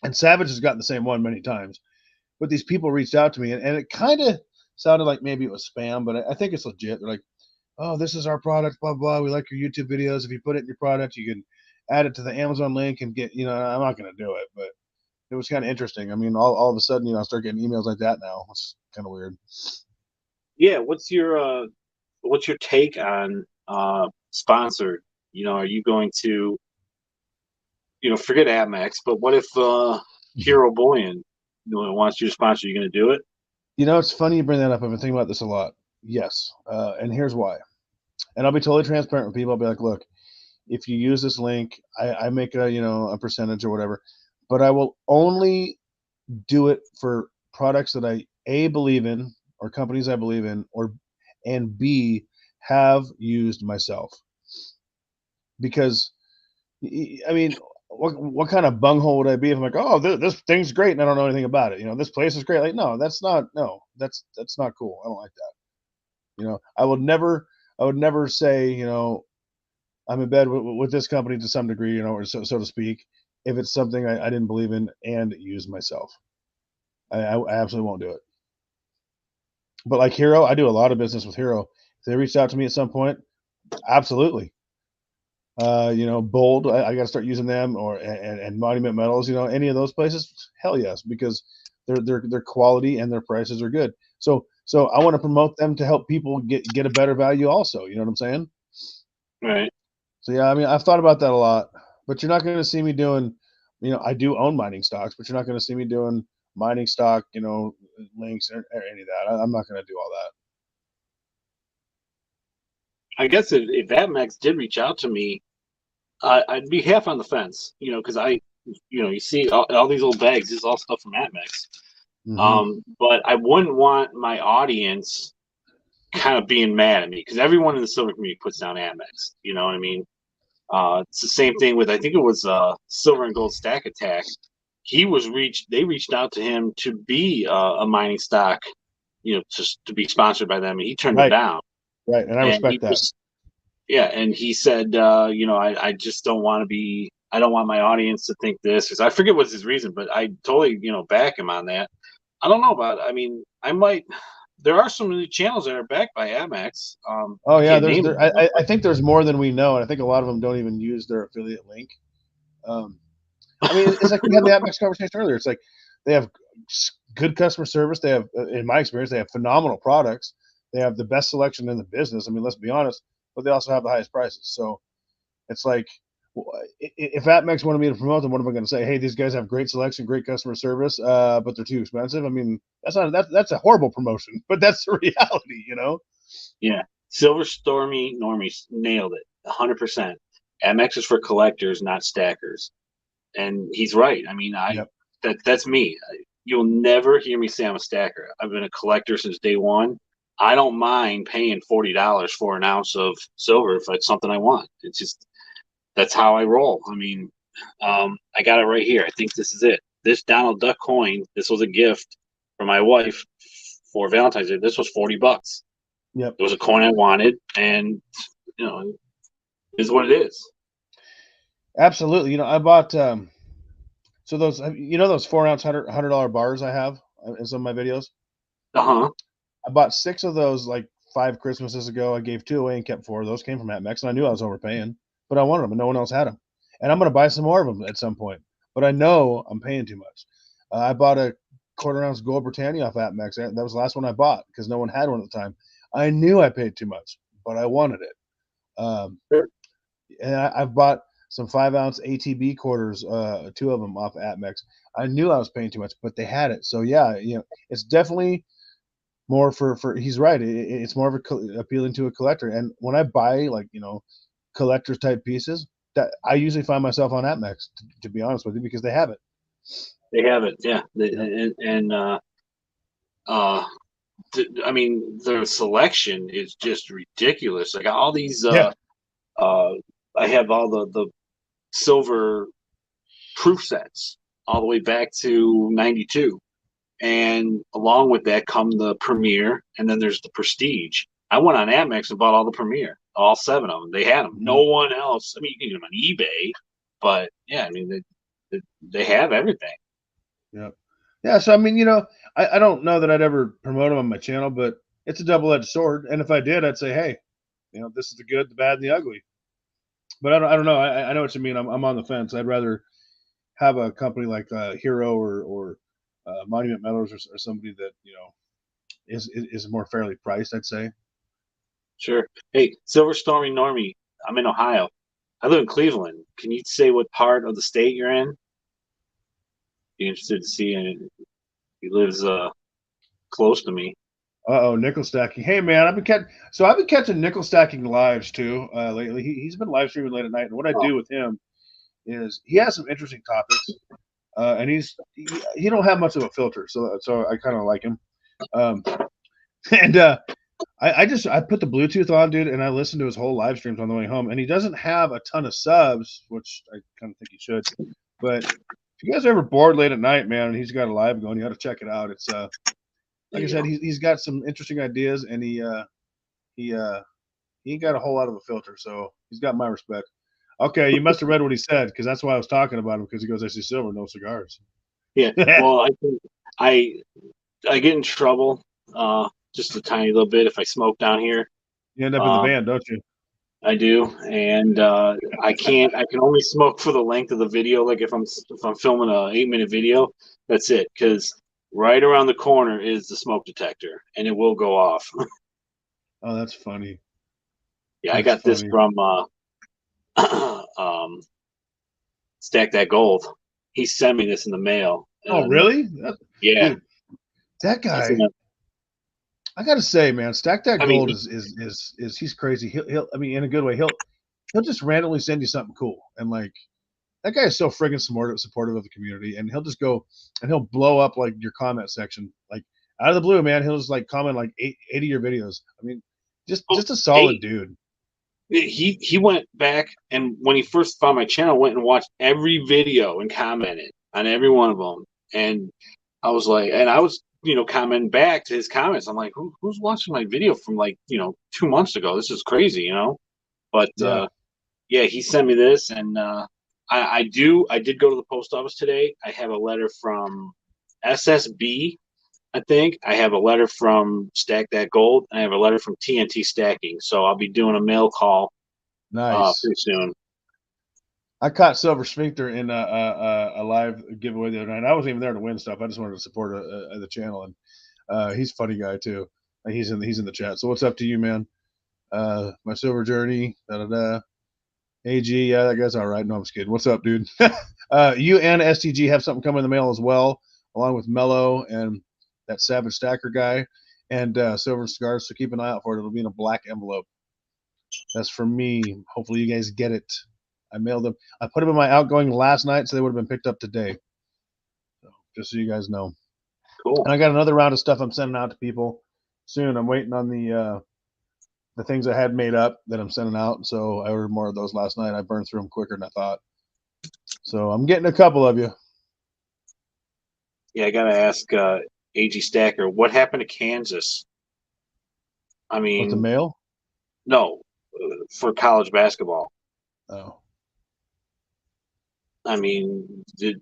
and Savage has gotten the same one many times. But these people reached out to me, and it kind of sounded like maybe it was spam, but I think it's legit. They're like, "Oh, this is our product, blah blah. We like your YouTube videos. If you put it in your product, you can add it to the Amazon link and get." I'm not going to do it, but it was kind of interesting. I mean, all of a sudden, I start getting emails like that now, which is kind of weird. Yeah, what's your take on sponsored? Are you going to forget Amex, but what if Hero Bullion wants you to sponsor? You going to do it? It's funny you bring that up. I've been thinking about this a lot. Yes, and here's why. And I'll be totally transparent with people. I'll be like, look, if you use this link, I make a percentage or whatever, but I will only do it for products that I believe in or companies I believe in and B have used myself. Because I mean, what kind of bunghole would I be if I'm like, oh, this thing's great and I don't know anything about it? This place is great. Like, no, that's not cool. I don't like that. I would never say, I'm in bed with this company to some degree, you know, or so to speak. If it's something I didn't believe in and use myself, I absolutely won't do it. But like Hero, I do a lot of business with Hero. If they reached out to me at some point, absolutely. You know, Bold, I got to start using them, or and Monument Metals, you know, any of those places, hell yes, because their quality and their prices are good. So I want to promote them to help people get a better value also. You know what I'm saying? Right. So yeah, I mean, I've thought about that a lot, but you're not going to see me doing, you know, I do own mining stocks, but you're not going to see me doing mining stock, you know, links or any of that. I'm not going to do all that. I guess if Atmex did reach out to me, I'd be half on the fence, you know, because you see all these old bags, this is all stuff from Atmex. Mm-hmm. But I wouldn't want my audience kind of being mad at me because everyone in the silver community puts down Atmex. You know what I mean? It's the same thing with, I think it was Silver and Gold Stack Attack. They reached out to him to be a mining stock, you know, to be sponsored by them, and he turned it Right, down. right, and I And he respect that. just, yeah, and he said, you know, I just don't want to be, I don't want my audience to think this, because I forget what's his reason, but I totally, you know, back him on that. I don't know about it. I mean, I might, there are some new channels that are backed by Amex. Oh I yeah, can't name them, I think there's more than we know, and I think a lot of them don't even use their affiliate link. Um, I mean, it's like we had the Atmex conversation earlier. It's like they have good customer service. They have, in my experience, they have phenomenal products. They have the best selection in the business. I mean, let's be honest, but they also have the highest prices. So it's like, if Atmex wanted me to promote them, what am I going to say? Hey, these guys have great selection, great customer service, but they're too expensive. I mean, that's a horrible promotion, but that's the reality, you know. Yeah. Silver Stormy Normies nailed it 100%. Amex is for collectors, not stackers. And he's right. I mean, Yep. that's me. You'll never hear me say I'm a stacker. I've been a collector since day one. I don't mind paying $40 for an ounce of silver if it's something I want. It's just that's how I roll. I mean, I got it right here. I think this is it. This Donald Duck coin. This was a gift for my wife for Valentine's Day. This was $40. Yep. It was a coin I wanted, and you know, it is what it is. Absolutely. You know, I bought so those, you know, those 4 ounce $100 bars I have in some of my videos. Uh-huh. I bought 6 of those like 5 Christmases ago. I gave 2 away and kept 4. Those came from Atmex, and I knew I was overpaying, but I wanted them, and no one else had them. And I'm going to buy some more of them at some point, but I know I'm paying too much. I bought a 1/4 ounce gold Britannia off Atmex. That was the last one I bought because no one had one at the time. I knew I paid too much, but I wanted it. Sure. And I've bought some 5 ounce ATB quarters, 2 of them off Atmex. I knew I was paying too much, but they had it. So yeah, you know, it's definitely more for. He's right. It's more of appealing to a collector. And when I buy, like, you know, collectors type pieces, that I usually find myself on Atmex, to be honest with you, because they have it. They have it, yeah. Yeah. Uh, I mean, their selection is just ridiculous. Like all these, Yeah. I have all the silver proof sets all the way back to '92, and along with that come the Premier, and then there's the Prestige. I went on Amex and bought all the Premier, all 7 of them. They had them. Mm-hmm. No one else. I mean, you can get them on eBay, but yeah, I mean, they have everything. Yeah. Yeah. So I mean, you know, I don't know that I'd ever promote them on my channel, but it's a double-edged sword. And if I did, I'd say, hey, you know, this is the good, the bad, and the ugly. But I don't know. I know what you mean. I'm on the fence. I'd rather have a company like Hero or Monument Metals or somebody that, you know, is more fairly priced, I'd say. Sure. Hey, Silver Stormy Normie, I'm in Ohio. I live in Cleveland. Can you say what part of the state you're in? Be interested to see. And he lives close to me. Oh, nickel stacking. Hey man, I've been catching nickel stacking lives too lately. He's been live streaming late at night, and what I Oh, do with him is he has some interesting topics, and he don't have much of a filter, so I kind of like him. Um, and I put the Bluetooth on, dude, and I listen to his whole live streams on the way home. And he doesn't have a ton of subs, which I kind of think he should. But if you guys are ever bored late at night, man, and he's got a live going, you got to check it out. It's like I said, he's got some interesting ideas, and he ain't got a whole lot of a filter. So He's got my respect. Okay, you must have read what he said because that's why I was talking about him because he goes, I see silver, no cigars. Yeah. Well, I think I get in trouble just a tiny little bit if I smoke down here. You end up in the van, don't you? I do, and I can't. I can only smoke for the length of the video. Like if I'm filming a 8-minute video, that's it. Because right around the corner is the smoke detector, and it will go off. Oh, that's funny. Yeah, that's I got funny. this from Stack That Gold. He sent me this in the mail. Oh, really? Yeah, dude, that guy. I gotta say, man, Stack That Gold is he's crazy. He'll I mean, in a good way. He'll just randomly send you something cool, and like that guy is so friggin' supportive of the community, and he'll just go and he'll blow up like your comment section, like out of the blue, man. He'll just like comment like 80 of your videos. I mean, just a solid dude. He went back, and when he first found my channel, went and watched every video and commented on every one of them. And I was like, and I was commenting back to his comments. I'm like, who's watching my video from like 2 months ago? This is crazy, But yeah, he sent me this, and I did go to the post office today. I have a letter from SSB. I think I have a letter from Stack That Gold, and I have a letter from TNT Stacking. So I'll be doing a mail call pretty soon. I caught Silver Sphincter in a live giveaway the other night. I wasn't even there to win stuff. I just wanted to support the channel, and he's a funny guy too. He's in the chat. So what's up to you, man? My silver journey. AG, yeah, that guy's all right. No, I'm just kidding. What's up, dude? You and STG have something coming in the mail as well, along with Melo and that Savage Stacker guy, and Silver Cigars. So keep an eye out for it. It'll be in a black envelope. That's for me. Hopefully you guys get it. I mailed them. I put them in my outgoing last night, so they would have been picked up today. So just so you guys know. Cool. And I got another round of stuff I'm sending out to people soon. I'm waiting on the things I had made up that I'm sending out. So I ordered more of those last night. I burned through them quicker than I thought. So I'm getting a couple of you. Yeah, I got to ask AG Stacker, what happened to Kansas? I mean, with the mail? No, for college basketball. Oh. I mean, they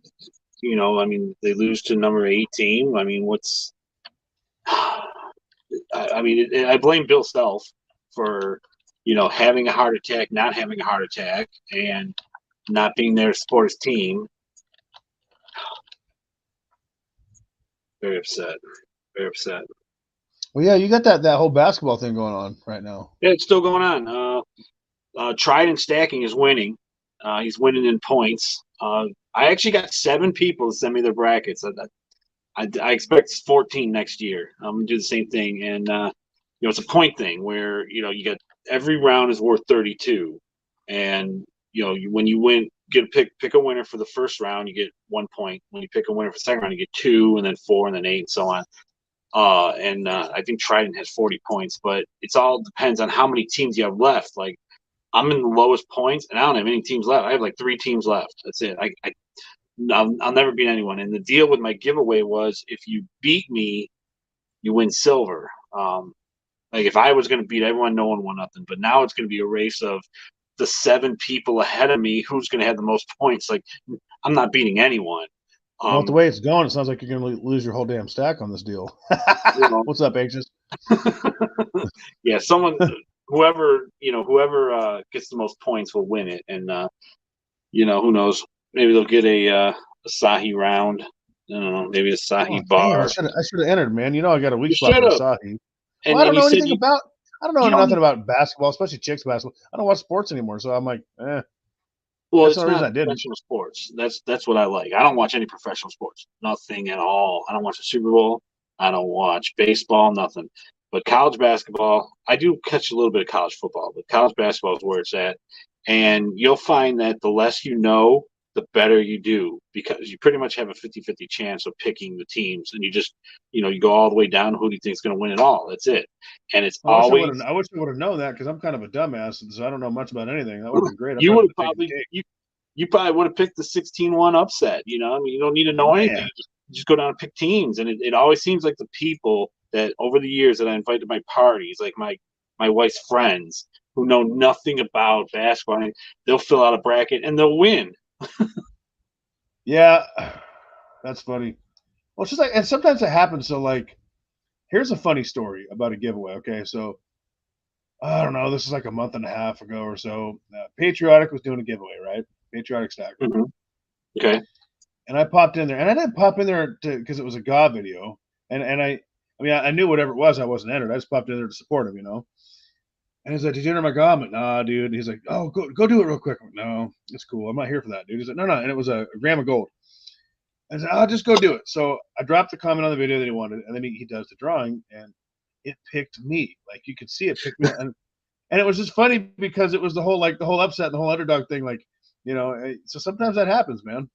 lose to number 8 team. I mean, what's? I mean, I blame Bill Self for having a heart attack, not having a heart attack, and not being there to support his team. Very upset. Very upset. Well, yeah, you got that whole basketball thing going on right now. Yeah, it's still going on. Trident Stacking is winning. He's winning in points. I actually got 7 people to send me their brackets. I expect 14 next year. I'm gonna do the same thing, and it's a point thing where you get every round is worth 32, and when you win, pick a winner for the first round, you get 1 point. When you pick a winner for the second round, you get 2, and then 4, and then 8, and so on. I think Trident has 40 points, but it's all depends on how many teams you have left. Like I'm in the lowest points, and I don't have any teams left. I have like 3 teams left. That's it. I'll never beat anyone. And the deal with my giveaway was if you beat me, you win silver. Like if I was going to beat everyone, no one won nothing. But now it's going to be a race of the 7 people ahead of me. Who's going to have the most points? Like I'm not beating anyone. Well, with the way it's going, it sounds like you're going to lose your whole damn stack on this deal. What's up, Anxious? Yeah, whoever gets the most points will win it, and who knows? Maybe they'll get a Asahi round. I don't know, maybe a Asahi bar. Damn, I should have entered, man. I got a weak spot for Asahi. Well, I don't know anything about. I don't know nothing about basketball, especially chicks basketball. I don't watch sports anymore, so I'm like, eh. Well, it's not professional sports. That's what I like. I don't watch any professional sports. Nothing at all. I don't watch the Super Bowl. I don't watch baseball. Nothing. But college basketball, I do catch a little bit of college football, but college basketball is where it's at. And you'll find that the less you know, the better you do, because you pretty much have a 50-50 chance of picking the teams. And you just, you go all the way down. Who do you think is going to win it all? That's it. And it's always. I wish I would have known that because I'm kind of a dumbass, so I don't know much about anything. That would have been great. You would probably you probably would have picked the 16-1 upset. I mean, you don't need to know anything. You just go down and pick teams. And it always seems like the people that over the years that I invite to my parties, like my wife's friends, who know nothing about basketball. They'll fill out a bracket and they'll win. Yeah, that's funny. Well, it's just like, and sometimes it happens. So, like, here's a funny story about a giveaway. Okay, so I don't know. This is like a month and a half ago or so. Patriotic was doing a giveaway, right? Patriotic Stacker. Mm-hmm. Okay. And I popped in there, and I didn't pop in there because it was a GA video, and I knew whatever it was, I wasn't entered. I just popped in there to support him, And he's like, "Did you enter my GA?" I'm like, "Nah, dude." And he's like, "Oh, go do it real quick." I'm like, "No, it's cool. I'm not here for that, dude." He's like, "No." And it was a gram of gold. I said, "I'll just go do it." So I dropped the comment on the video that he wanted, and then he does the drawing, and it picked me. Like you could see it picked me, and it was just funny because it was the whole upset and the whole underdog thing, like So sometimes that happens, man.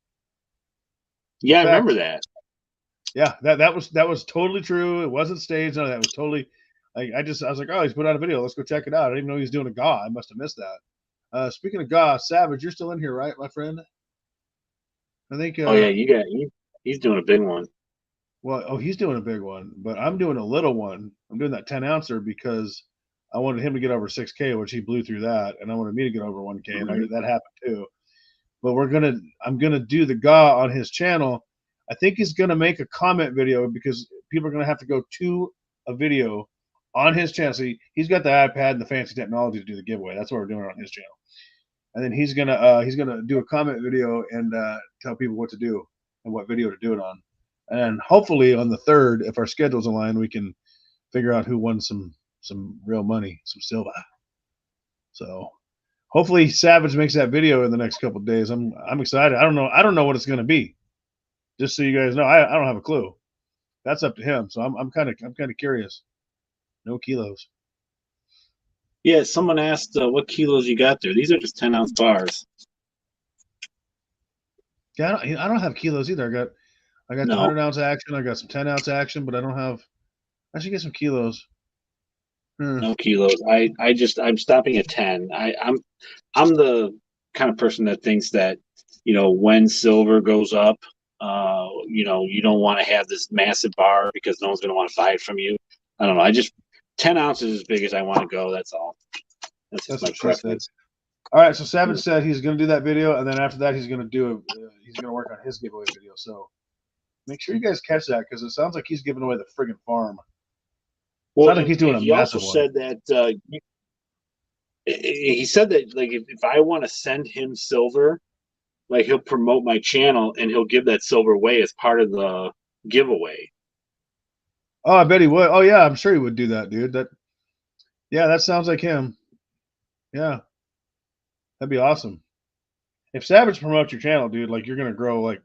Yeah, I remember that. Yeah, that was totally true. It wasn't staged. No, that was totally. Like I was like, oh, he's put out a video. Let's go check it out. I didn't even know he was doing a GA. I must have missed that. Speaking of GA, Savage, you're still in here, right, my friend? I think. Oh yeah, he's doing a big one. Well, he's doing a big one, but I'm doing a little one. I'm doing that 10-ouncer because I wanted him to get over 6K, which he blew through that, and I wanted me to get over 1K, Mm-hmm. and that happened too. But I'm gonna do the GA on his channel. I think he's gonna make a comment video because people are gonna have to go to a video on his channel. So he's got the iPad and the fancy technology to do the giveaway. That's what we're doing on his channel. And then he's gonna do a comment video and tell people what to do and what video to do it on. And hopefully on the 3rd, if our schedules align, we can figure out who won some real money, some silver. So hopefully Savage makes that video in the next couple of days. I'm excited. I don't know what it's gonna be. Just so you guys know, I don't have a clue. That's up to him. So I'm kind of curious. No kilos. Yeah, someone asked what kilos you got there. These are just 10-ounce bars. Yeah, I don't have kilos either. I got the 100-ounce action. I got some 10-ounce action, but I don't have. I should get some kilos. No kilos. I'm stopping at 10. I'm the kind of person that thinks that when silver goes up, you don't want to have this massive bar because no one's going to want to buy it from you. I don't know. 10 ounces is as big as I want to go. That's all. That's my preference. All right. So Savage said he's going to do that video, and then after that he's going to work on his giveaway video. So make sure you guys catch that because it sounds like he's giving away the friggin' farm. Well, like he's doing a massive one. Said that he said that like if I want to send him silver, like he'll promote my channel and he'll give that silver away as part of the giveaway. Oh, I bet he would. Oh yeah, I'm sure he would do that, dude. That sounds like him. Yeah, that'd be awesome. If Savage promotes your channel, dude, like you're gonna grow like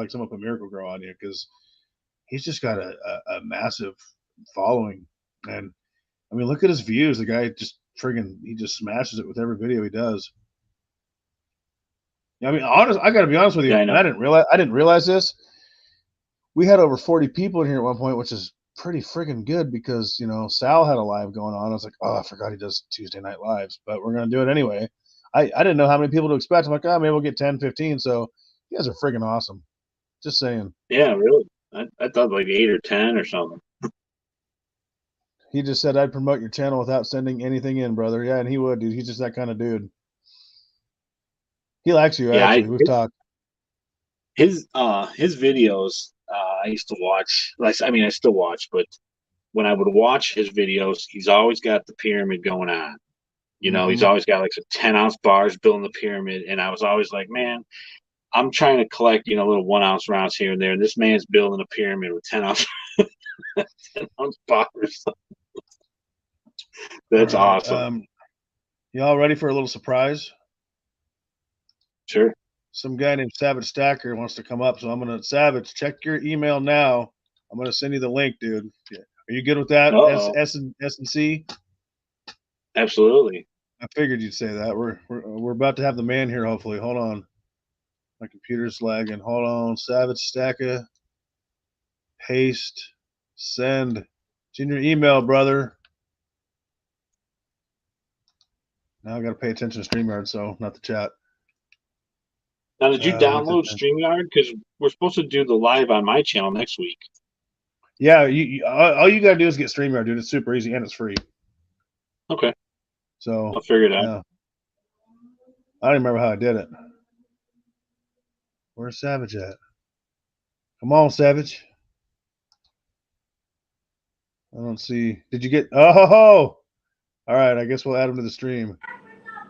someone put Miracle Grow on you because he's just got a massive following. And I mean, look at his views. The guy he just smashes it with every video he does. I mean, I got to be honest with you. Yeah, I didn't realize this. We had over 40 people in here at one point, which is pretty friggin' good because Sal had a live going on. I was like, oh, I forgot he does Tuesday night lives, but we're gonna do it anyway. I didn't know how many people to expect. I'm like, oh, maybe we'll get 10, 15. So you guys are friggin' awesome. Just saying. Yeah, really. I thought like 8 or 10 or something. He just said I'd promote your channel without sending anything in, brother. Yeah, and he would, dude. He's just that kind of dude. He likes you, actually. We've talked. His videos, I used to watch. I mean, I still watch, but when I would watch his videos, he's always got the pyramid going on. He's always got like some 10-ounce bars building the pyramid, and I was always like, man, I'm trying to collect little 1-ounce rounds here and there, and this man's building a pyramid with 10-ounce 10-ounce bars. That's awesome. Y'all ready for a little surprise? Sure. Some guy named Savage Stacker wants to come up, so I'm gonna Savage, check your email now. I'm gonna send you the link, dude. Are you good with that? S and C. Absolutely. I figured you'd say that. We're about to have the man here. Hopefully, hold on. My computer's lagging. Hold on. Savage Stacker. Paste. Send. It's in your email, brother. Now I got to pay attention to StreamYard, so not the chat. Now, did you download StreamYard? Because we're supposed to do the live on my channel next week. Yeah, all you got to do is get StreamYard, dude. It's super easy and it's free. Okay. So I'll figure it out. yeah. I don't even remember how I did it. Where's Savage at? Come on, Savage. I don't see. Did you get? Oh, ho, ho. All right. I guess we'll add him to the stream.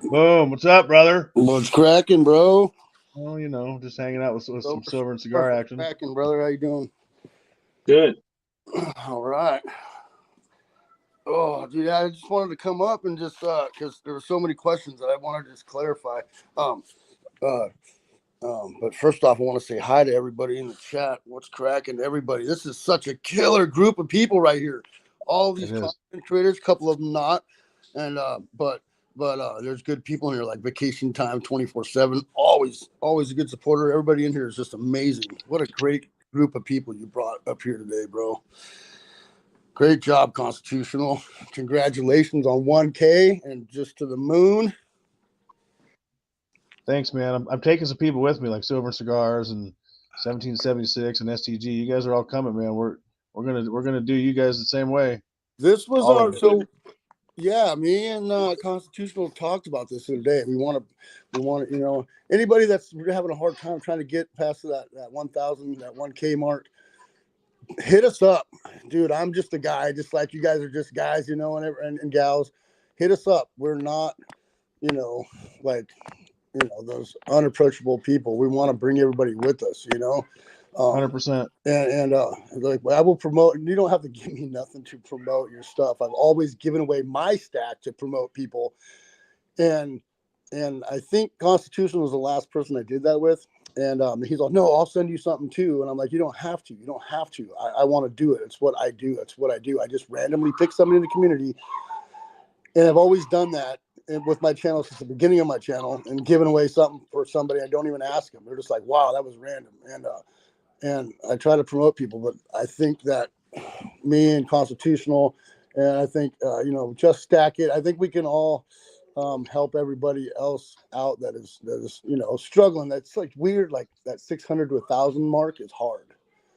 Boom. What's up, brother? What's cracking, bro? Well, you know, just hanging out with some silver and cigar action. Cracking, brother. How you doing? Good. All right. Oh, dude, I just wanted to come up and just because there were so many questions that I wanted to just clarify. But first off, I want to say hi to everybody in the chat. What's cracking, everybody? This is such a killer group of people right here. All these content creators, a couple of them not, and but there's good people in here like Vacation Time 24/7. Always a good supporter. Everybody in here is just amazing. What a great group of people you brought up here today, bro. Great job, Constitutional. Congratulations on 1K and just to the moon. Thanks, man. I'm taking some people with me, like Silver Cigars and 1776 and STG. You guys are all coming, man. We're gonna do you guys the same way. This was our so. Yeah, me and Constitutional talked about this the other day. We want to, you know, anybody that's having a hard time trying to get past that 1,000, that 1K mark, hit us up, dude. I'm just a guy, just like you guys are just guys, you know, and gals. Hit us up. We're not, you know, like, you know, those unapproachable people. We want to bring everybody with us, you know. 100%. And like I will promote. You don't have to give me nothing to promote your stuff. I've always given away my stack to promote people, and I think Constitution was the last person I did that with. And he's like, no, I'll send you something too. And I'm like, you don't have to. You don't have to. I want to do it. It's what I do. It's what I do. I just randomly pick somebody in the community, and I've always done that with my channel since the beginning of my channel, and giving away something for somebody. I don't even ask them. They're just like, wow, that was random. And I try to promote people, but I think that me and Constitutional, and I think, you know, just stack it. I think we can all help everybody else out that is, you know, struggling. That's like weird. Like that 600 to 1,000 mark is hard.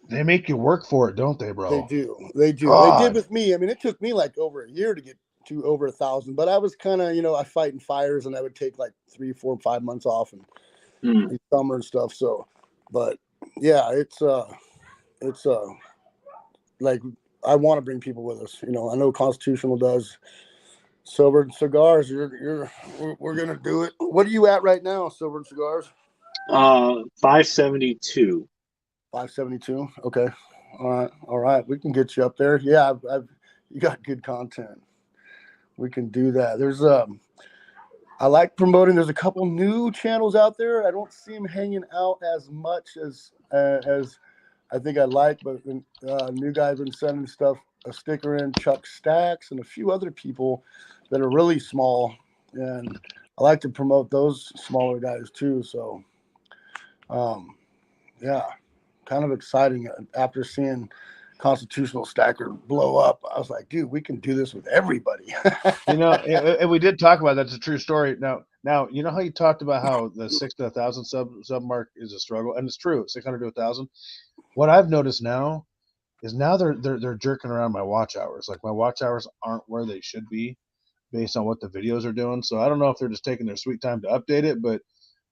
They make you work for it, don't they, bro? They do. They do. God. They did with me. I mean, it took me like over a year to get to over 1,000, but I was kind of, you know, I fight in fires, and I would take like 3, 4, 5 months off and in summer and stuff. So, but yeah, it's like I want to bring people with us. You know, I know Constitutional does. Silver and Cigars, we're gonna do it. What are you at right now, Silver and Cigars? 572. 572. Okay. All right. We can get you up there. Yeah, you got good content. We can do that. There's I like promoting. There's a couple new channels out there. I don't see them hanging out as much as I think I'd like, but new guys been sending stuff, a sticker in, Chuck Stacks, and a few other people that are really small, and I like to promote those smaller guys too. So, yeah, kind of exciting after seeing Constitutional Stacker blow up. I was like, dude, we can do this with everybody. You know, and we did talk about that. That's a true story. Now, you know how you talked about how the 6 to 1,000 sub mark is a struggle, and it's true. 600 to 1,000. What I've noticed now is they're jerking around my watch hours. Like my watch hours aren't where they should be, based on what the videos are doing. So I don't know if they're just taking their sweet time to update it, but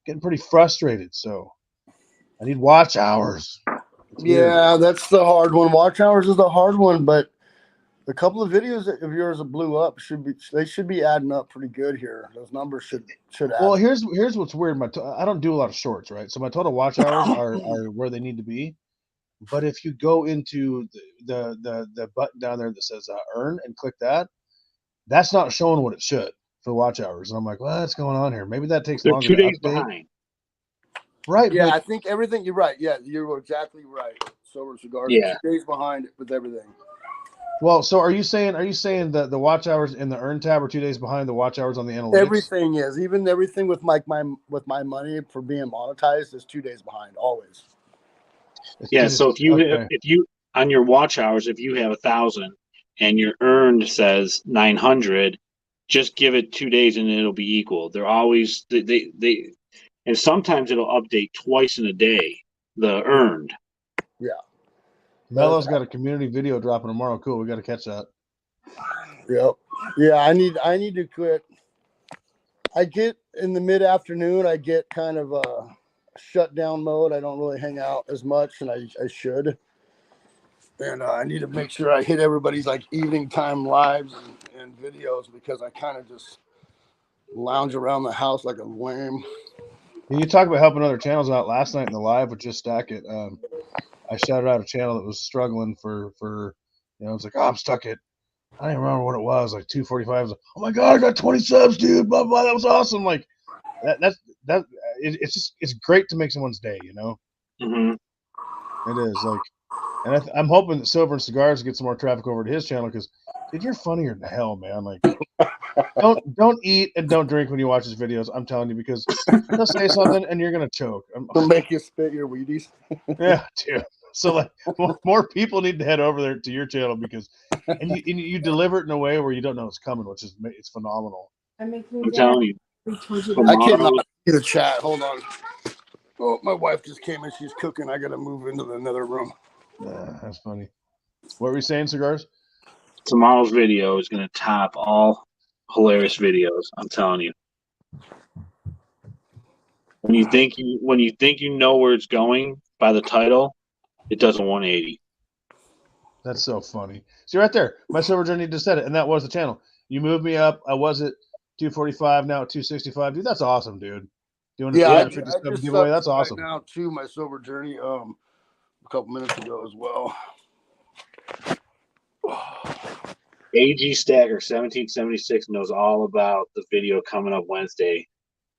getting pretty frustrated. So I need watch hours. Yeah, that's the hard one. Watch hours is the hard one, but a couple of videos of yours that blew up should be adding up pretty good here. Those numbers should add. Well, here's what's weird. I don't do a lot of shorts, right? So my total watch hours are where they need to be. But if you go into the button down there that says earn and click that, that's not showing what it should for watch hours. And I'm like, well, what's going on here? Maybe that takes longer. 2 days behind. Right. Yeah, but I think everything. You're right. Yeah, you're exactly right. Silver Cigars. Yeah. 2 days behind with everything. Well, so are you saying that the watch hours in the earn tab are 2 days behind the watch hours on the analytics? Everything is, even everything with my money for being monetized is 2 days behind always. Yeah, so if you on your watch hours, if you have 1,000 and your earned says 900, just give it 2 days and it'll be equal. They're always they and sometimes it'll update twice in a day, the earned. Yeah. Melo's got a community video dropping tomorrow. Cool, we got to catch that. Yep. Yeah, I need to quit. I get in the mid-afternoon, I get kind of a shutdown mode. I don't really hang out as much, and I should. And I need to make sure I hit everybody's like evening time lives and videos, because I kind of just lounge around the house like a lame. You talk about helping other channels out. Last night in the live with Just Stack It, I shouted out a channel that was struggling for it's like, oh, I'm stuck at, I don't even remember what it was, like 245. Like, oh my god, I got 20 subs, dude. Blah blah. That was awesome. Like it's great to make someone's day, you know. Mm-hmm. It is like, and I'm hoping that Silver and Cigars get some more traffic over to his channel, because dude, you're funnier than hell, man. Like, don't eat and don't drink when you watch his videos. I'm telling you, because he'll say something and you're gonna choke. They'll make you spit your Wheaties. Yeah, dude. So like, more people need to head over there to your channel, because and you deliver it in a way where you don't know it's coming, which is it's phenomenal. I'm telling you. I cannot get a chat. Hold on. Oh, my wife just came in. She's cooking. I got to move into another room. That's funny. What were you saying, Cigars? Tomorrow's video is going to top all hilarious videos. I'm telling you. When you think you know where it's going by the title, it does a 180. That's so funny. See right there, my Silver Journey just said it, and that was the channel. You moved me up. I was at 245, now at 265. Dude, that's awesome, dude. Doing a 250 giveaway. That's awesome. Right now, too, my Silver Journey. A couple minutes ago as well. AG Stagger 1776 knows all about the video coming up Wednesday.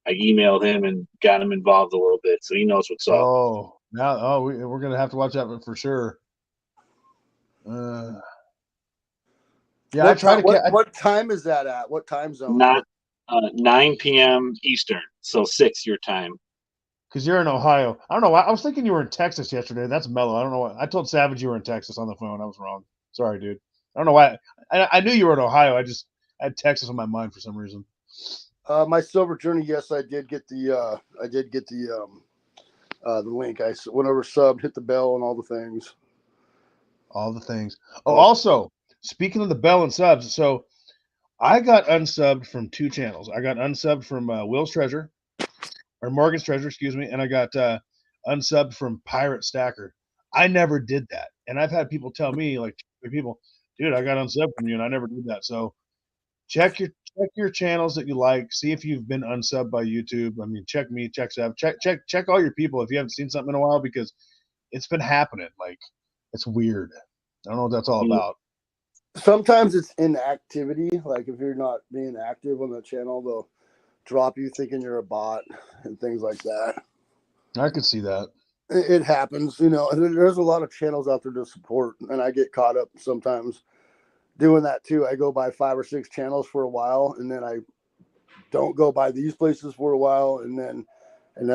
I emailed him and got him involved a little bit, so he knows what's up. Oh, now, we're gonna have to watch that for sure. Yeah, I try to. What time is that at? What time zone? Not 9 p.m. Eastern, so 6 your time. Because you're in Ohio. I don't know why. I was thinking you were in Texas yesterday. That's Melo. I don't know why. I told Savage you were in Texas on the phone. I was wrong. Sorry, dude. I don't know why. I knew you were in Ohio. I just had Texas on my mind for some reason. My Silver Journey. Yes, I did get the. The link. I went over, subbed, hit the bell, and all the things. All the things. Oh, also, speaking of the bell and subs, so I got unsubbed from 2 channels. I got unsubbed from Will's Treasure, or Morgan's Treasure, excuse me, and I got unsubbed from Pirate Stacker. I never did that, and I've had people tell me, like, people, dude, I got unsubbed from you, and I never did that. So check your channels that you like. See if you've been unsubbed by YouTube. I mean, check me, check Sav, check all your people if you haven't seen something in a while, because it's been happening. Like, it's weird. I don't know what that's all about. Sometimes it's inactivity. Like, if you're not being active on the channel, they'll drop you thinking you're a bot and things like that. I could see that. It happens, you know. There's a lot of channels out there to support, and I get caught up sometimes doing that too. I go by 5 or 6 channels for a while, and then I don't go by these places for a while, and then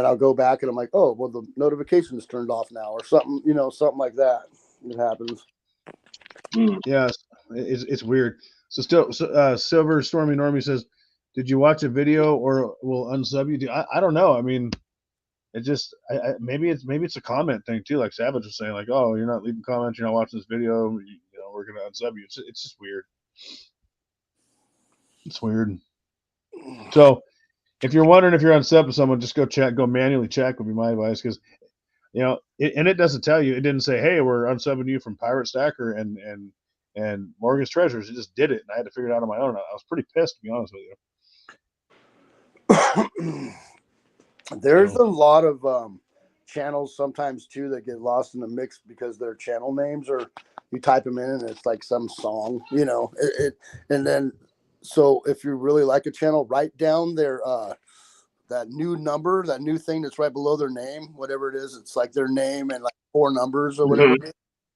I'll go back and I'm like, oh, well, the notification is turned off now, or something, you know, something like that. It happens. Yes, it's weird. So Silver Stormy Normie says, did you watch a video or will unsub you? I don't know. I mean, it just maybe it's a comment thing too, like Savage was saying, like, oh, you're not leaving comments, you're not watching this video, you know, we're gonna unsub you. It's just weird. It's weird. So if you're wondering if you're unsubbed with someone, just go manually check would be my advice, because you know, it doesn't tell you. It didn't say, hey, we're unsubbing you from Pirate Stacker and Morgan's Treasures. It just did it, and I had to figure it out on my own. I was pretty pissed, to be honest with you. There's a lot of channels sometimes too that get lost in the mix because their channel names are, you type them in and it's like some song, you know. And then so if you really like a channel, write down their that new number, that new thing that's right below their name, whatever it is. It's like their name and like 4 numbers or whatever it is,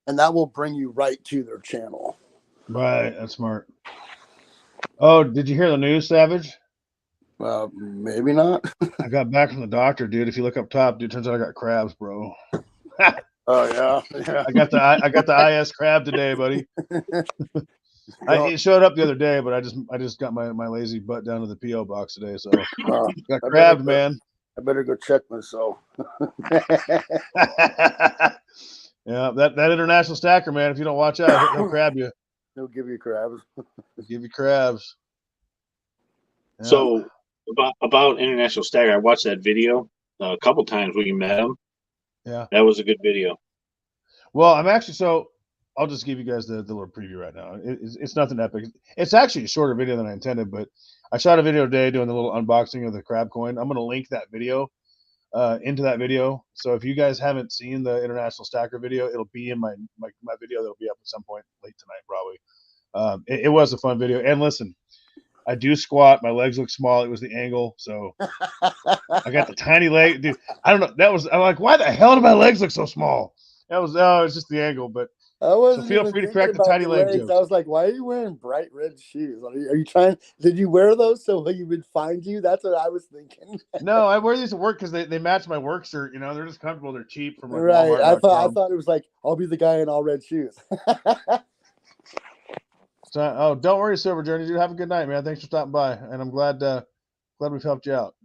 and that will bring you right to their channel. Right, that's smart. Oh, did you hear the news, Savage? Maybe not. I got back from the doctor, dude. If you look up top, dude, turns out I got crabs, bro. Oh yeah. I got the IS crab today, buddy. It showed up the other day, but I just got my lazy butt down to the PO.Box today, so got crabbed, man. I better go check myself. Yeah, that international stacker, man. If you don't watch out, he'll crab you. He'll give you crabs. He'll give you crabs. Yeah. So about International Stagger. I watched that video a couple times when you met him. Yeah. That was a good video. Well, I'm actually I'll just give you guys the little preview right now. It's nothing epic. It's actually a shorter video than I intended, but I shot a video today doing the little unboxing of the crab coin. I'm going to link that video into that video. So if you guys haven't seen the International Stacker video, it'll be in my video that'll be up at some point late tonight probably. It was a fun video. And listen, I do squat. My legs look small. It was the angle. So I got the tiny leg. Dude, I don't know. I'm like, why the hell do my legs look so small? It's just the angle. But I wasn't so feel even free to thinking crack the about tiny leg legs. joke. I was like, why are you wearing bright red shoes? Are you trying? Did you wear those so he would find you? That's what I was thinking. No, I wear these at work because they match my work shirt. You know, they're just comfortable. They're cheap from like Right. I Walmart.com. thought it was like, I'll be the guy in all red shoes. So, don't worry, Silver Journey, dude. Have a good night, man. Thanks for stopping by, and I'm glad we've helped you out.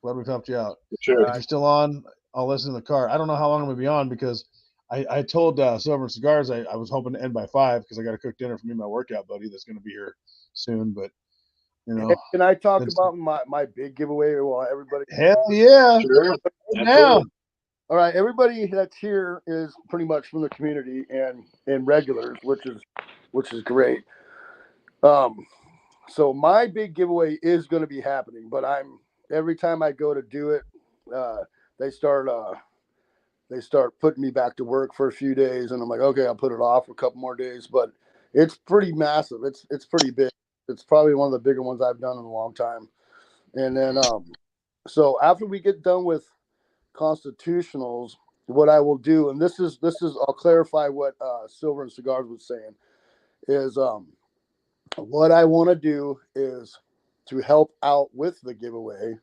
Sure. If you're still on, I'll listen in the car. I don't know how long I'm gonna be on because I told Silver and Cigars I was hoping to end by 5 because I got to cook dinner for me and my workout buddy that's gonna be here soon. But you know, can I talk about my big giveaway while everybody? Hell yeah! Sure. Now. All right, everybody that's here is pretty much from the community and regulars, which is great. So my big giveaway is going to be happening, but every time I go to do it, they start putting me back to work for a few days, and I'm like, okay, I'll put it off for a couple more days. But it's pretty massive. It's pretty big. It's probably one of the bigger ones I've done in a long time. And then so after we get done with constitutionals, what I will do, and this is I'll clarify what Silver and Cigars was saying, is what I want to do is to help out with the giveaway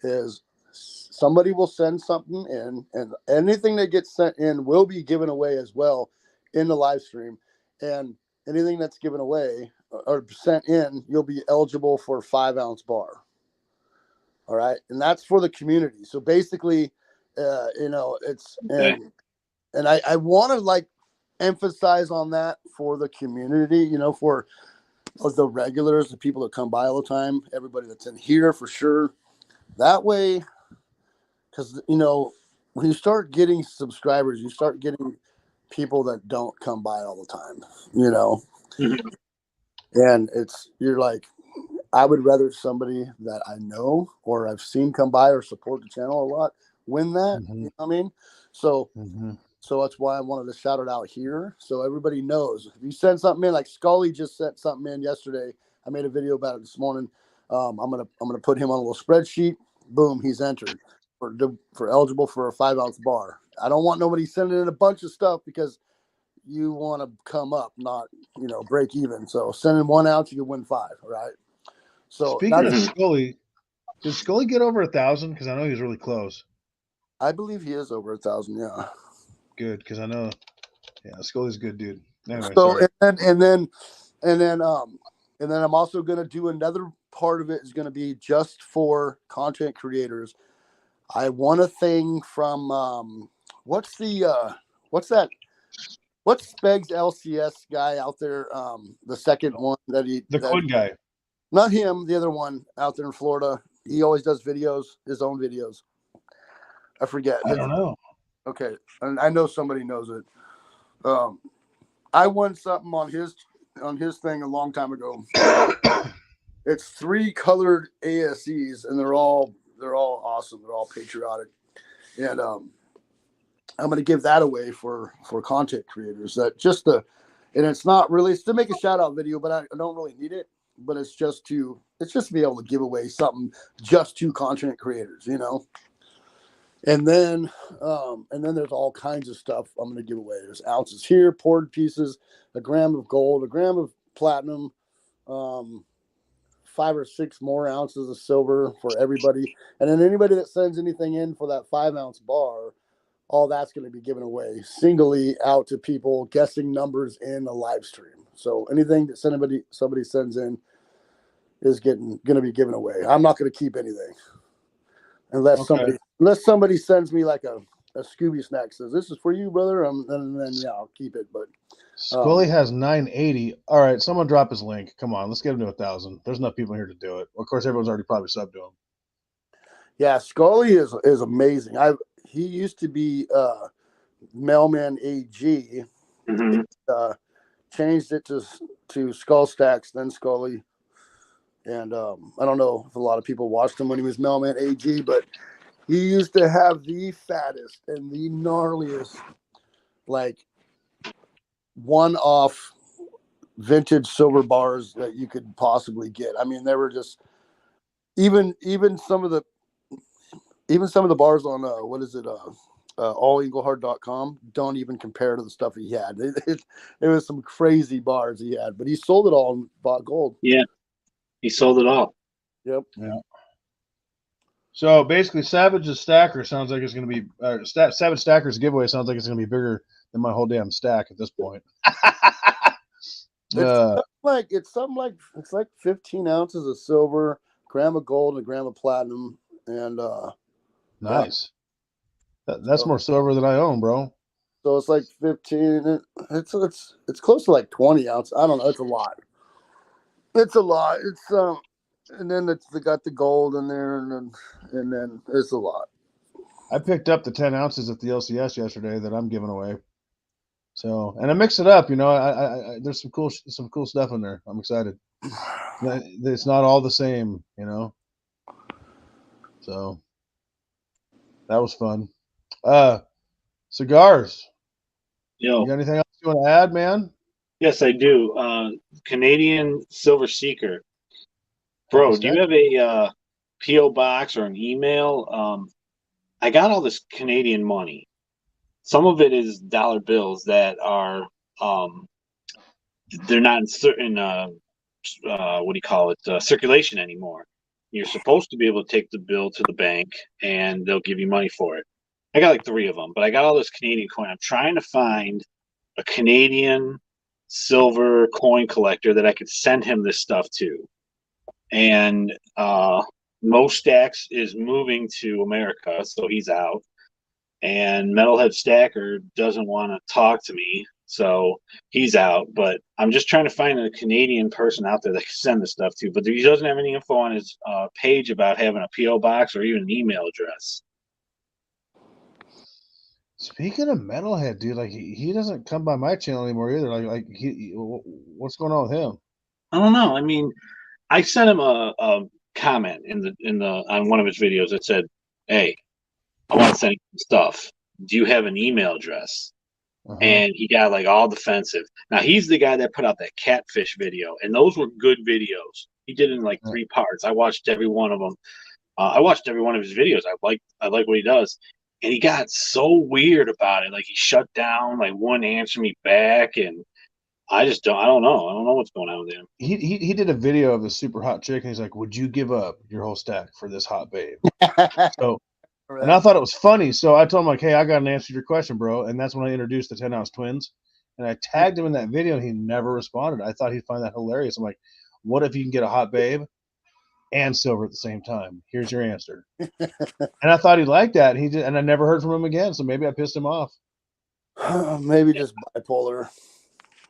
is somebody will send something in, and anything that gets sent in will be given away as well in the live stream. And anything that's given away or sent in, you'll be eligible for a 5-ounce bar. All right. And that's for the community. So basically, it's, and I want to like emphasize on that for the community, for the regulars, the people that come by all the time, everybody that's in here for sure. That way, because, when you start getting subscribers, you start getting people that don't come by all the time, Mm-hmm. And you're like, I would rather somebody that I know or I've seen come by or support the channel a lot win that. Mm-hmm. You know what I mean? So, Mm-hmm. so that's why I wanted to shout it out here. So everybody knows if you send something in, like Scully just sent something in yesterday. I made a video about it this morning. I'm going to put him on a little spreadsheet. Boom. He's entered for eligible for a 5-ounce bar. I don't want nobody sending in a bunch of stuff because you want to come up, not, break even. So sending 1 ounce, you can win 5. Right. So speaking of Scully, did Scully get over 1,000? Because I know he was really close. I believe he is over 1,000. Yeah. Good, because I know. Yeah, Scully's a good dude. Anyway, so sorry. and then I'm also going to do another part of it is going to be just for content creators. I want a thing from what's Spegs LCS guy out there? The second one Quinn guy. Not him, the other one out there in Florida. He always does videos, his own videos. I forget. I don't know. Okay, and I know somebody knows it. I won something on his thing a long time ago. It's 3 colored ASEs, and they're all awesome. They're all patriotic, and I'm going to give that away for content creators. And it's not really it's to make a shout out video, but I don't really need it. But it's just to be able to give away something just to content creators, And then there's all kinds of stuff I'm going to give away. There's ounces here, poured pieces, a gram of gold, a gram of platinum, 5 or 6 more ounces of silver for everybody. And then anybody that sends anything in for that 5-ounce bar, all that's going to be given away singly out to people guessing numbers in a live stream. So anything that somebody sends in is going to be given away. I'm not going to keep anything unless somebody sends me like a a Scooby snack says, "This is for you, brother." And then yeah, I'll keep it. But Scully has 980. All right, someone drop his link. Come on, let's get him to 1,000. There's enough people here to do it. Of course, everyone's already probably subbed to him. yeah, Scully is amazing. He used to be Mailman AG. Mm-hmm. Changed it to Skull Stacks, then Scully. And I don't know if a lot of people watched him when he was Mailman AG, but he used to have the fattest and the gnarliest, like, one-off vintage silver bars that you could possibly get. I mean, they were just even some of the bars on what is it alleaglehard.com don't even compare to the stuff he had. It was some crazy bars he had, but he sold it all and bought gold. Yeah, he sold it all. Yep. Yeah. So basically, Savage's stacker sounds like it's going to be Savage Stacker's giveaway sounds like it's going to be bigger than my whole damn stack at this point. It's something like 15 ounces of silver, gram of gold, and a gram of platinum, and nice. That's more silver than I own, bro. So it's like 15. It's close to like 20 ounces. I don't know. It's a lot. It's a lot. It's and then they got the gold in there, and then it's a lot. I picked up the 10 ounces at the LCS yesterday that I'm giving away. So, and I mix it up, I there's some cool stuff in there. I'm excited. It's not all the same, So that was fun. Cigars. Yo. You got anything else you want to add, man? Yes, I do. Canadian Silver Seeker. Bro, do you have a PO.Box or an email? I got all this Canadian money. Some of it is dollar bills that are they're not in certain circulation anymore. You're supposed to be able to take the bill to the bank and they'll give you money for it. I got like 3 of them, but I got all this Canadian coin. I'm trying to find a Canadian silver coin collector that I could send him this stuff to. And Mo Stacks is moving to America, so he's out. And Metalhead Stacker doesn't want to talk to me, so he's out. But I'm just trying to find a Canadian person out there that can send this stuff to. But he doesn't have any info on his page about having a P.O. box or even an email address. Speaking of Metalhead, dude, like he doesn't come by my channel anymore either. Like what's going on with him? I don't know. I mean, I sent him a comment in the on one of his videos that said, "Hey, I want to send you stuff. Do you have an email address?" And he got like all defensive. Now he's the guy that put out that catfish video, and those were good videos. He did it in like 3 parts. I watched every one of them. I watched every one of his videos. I like what he does, and he got so weird about it. Like he shut down, like wouldn't answer me back, and I don't know. I don't know what's going on with him. He did a video of the super hot chick, and he's like, "Would you give up your whole stack for this hot babe?" So. Right. And I thought it was funny, so I told him, like, hey, I got an answer to your question, bro. And that's when I introduced the 10-ounce twins. And I tagged him in that video, and he never responded. I thought he'd find that hilarious. I'm like, what if you can get a hot babe and silver at the same time? Here's your answer. And I thought he'd like that. And he did, and I never heard from him again, so maybe I pissed him off. Maybe just bipolar.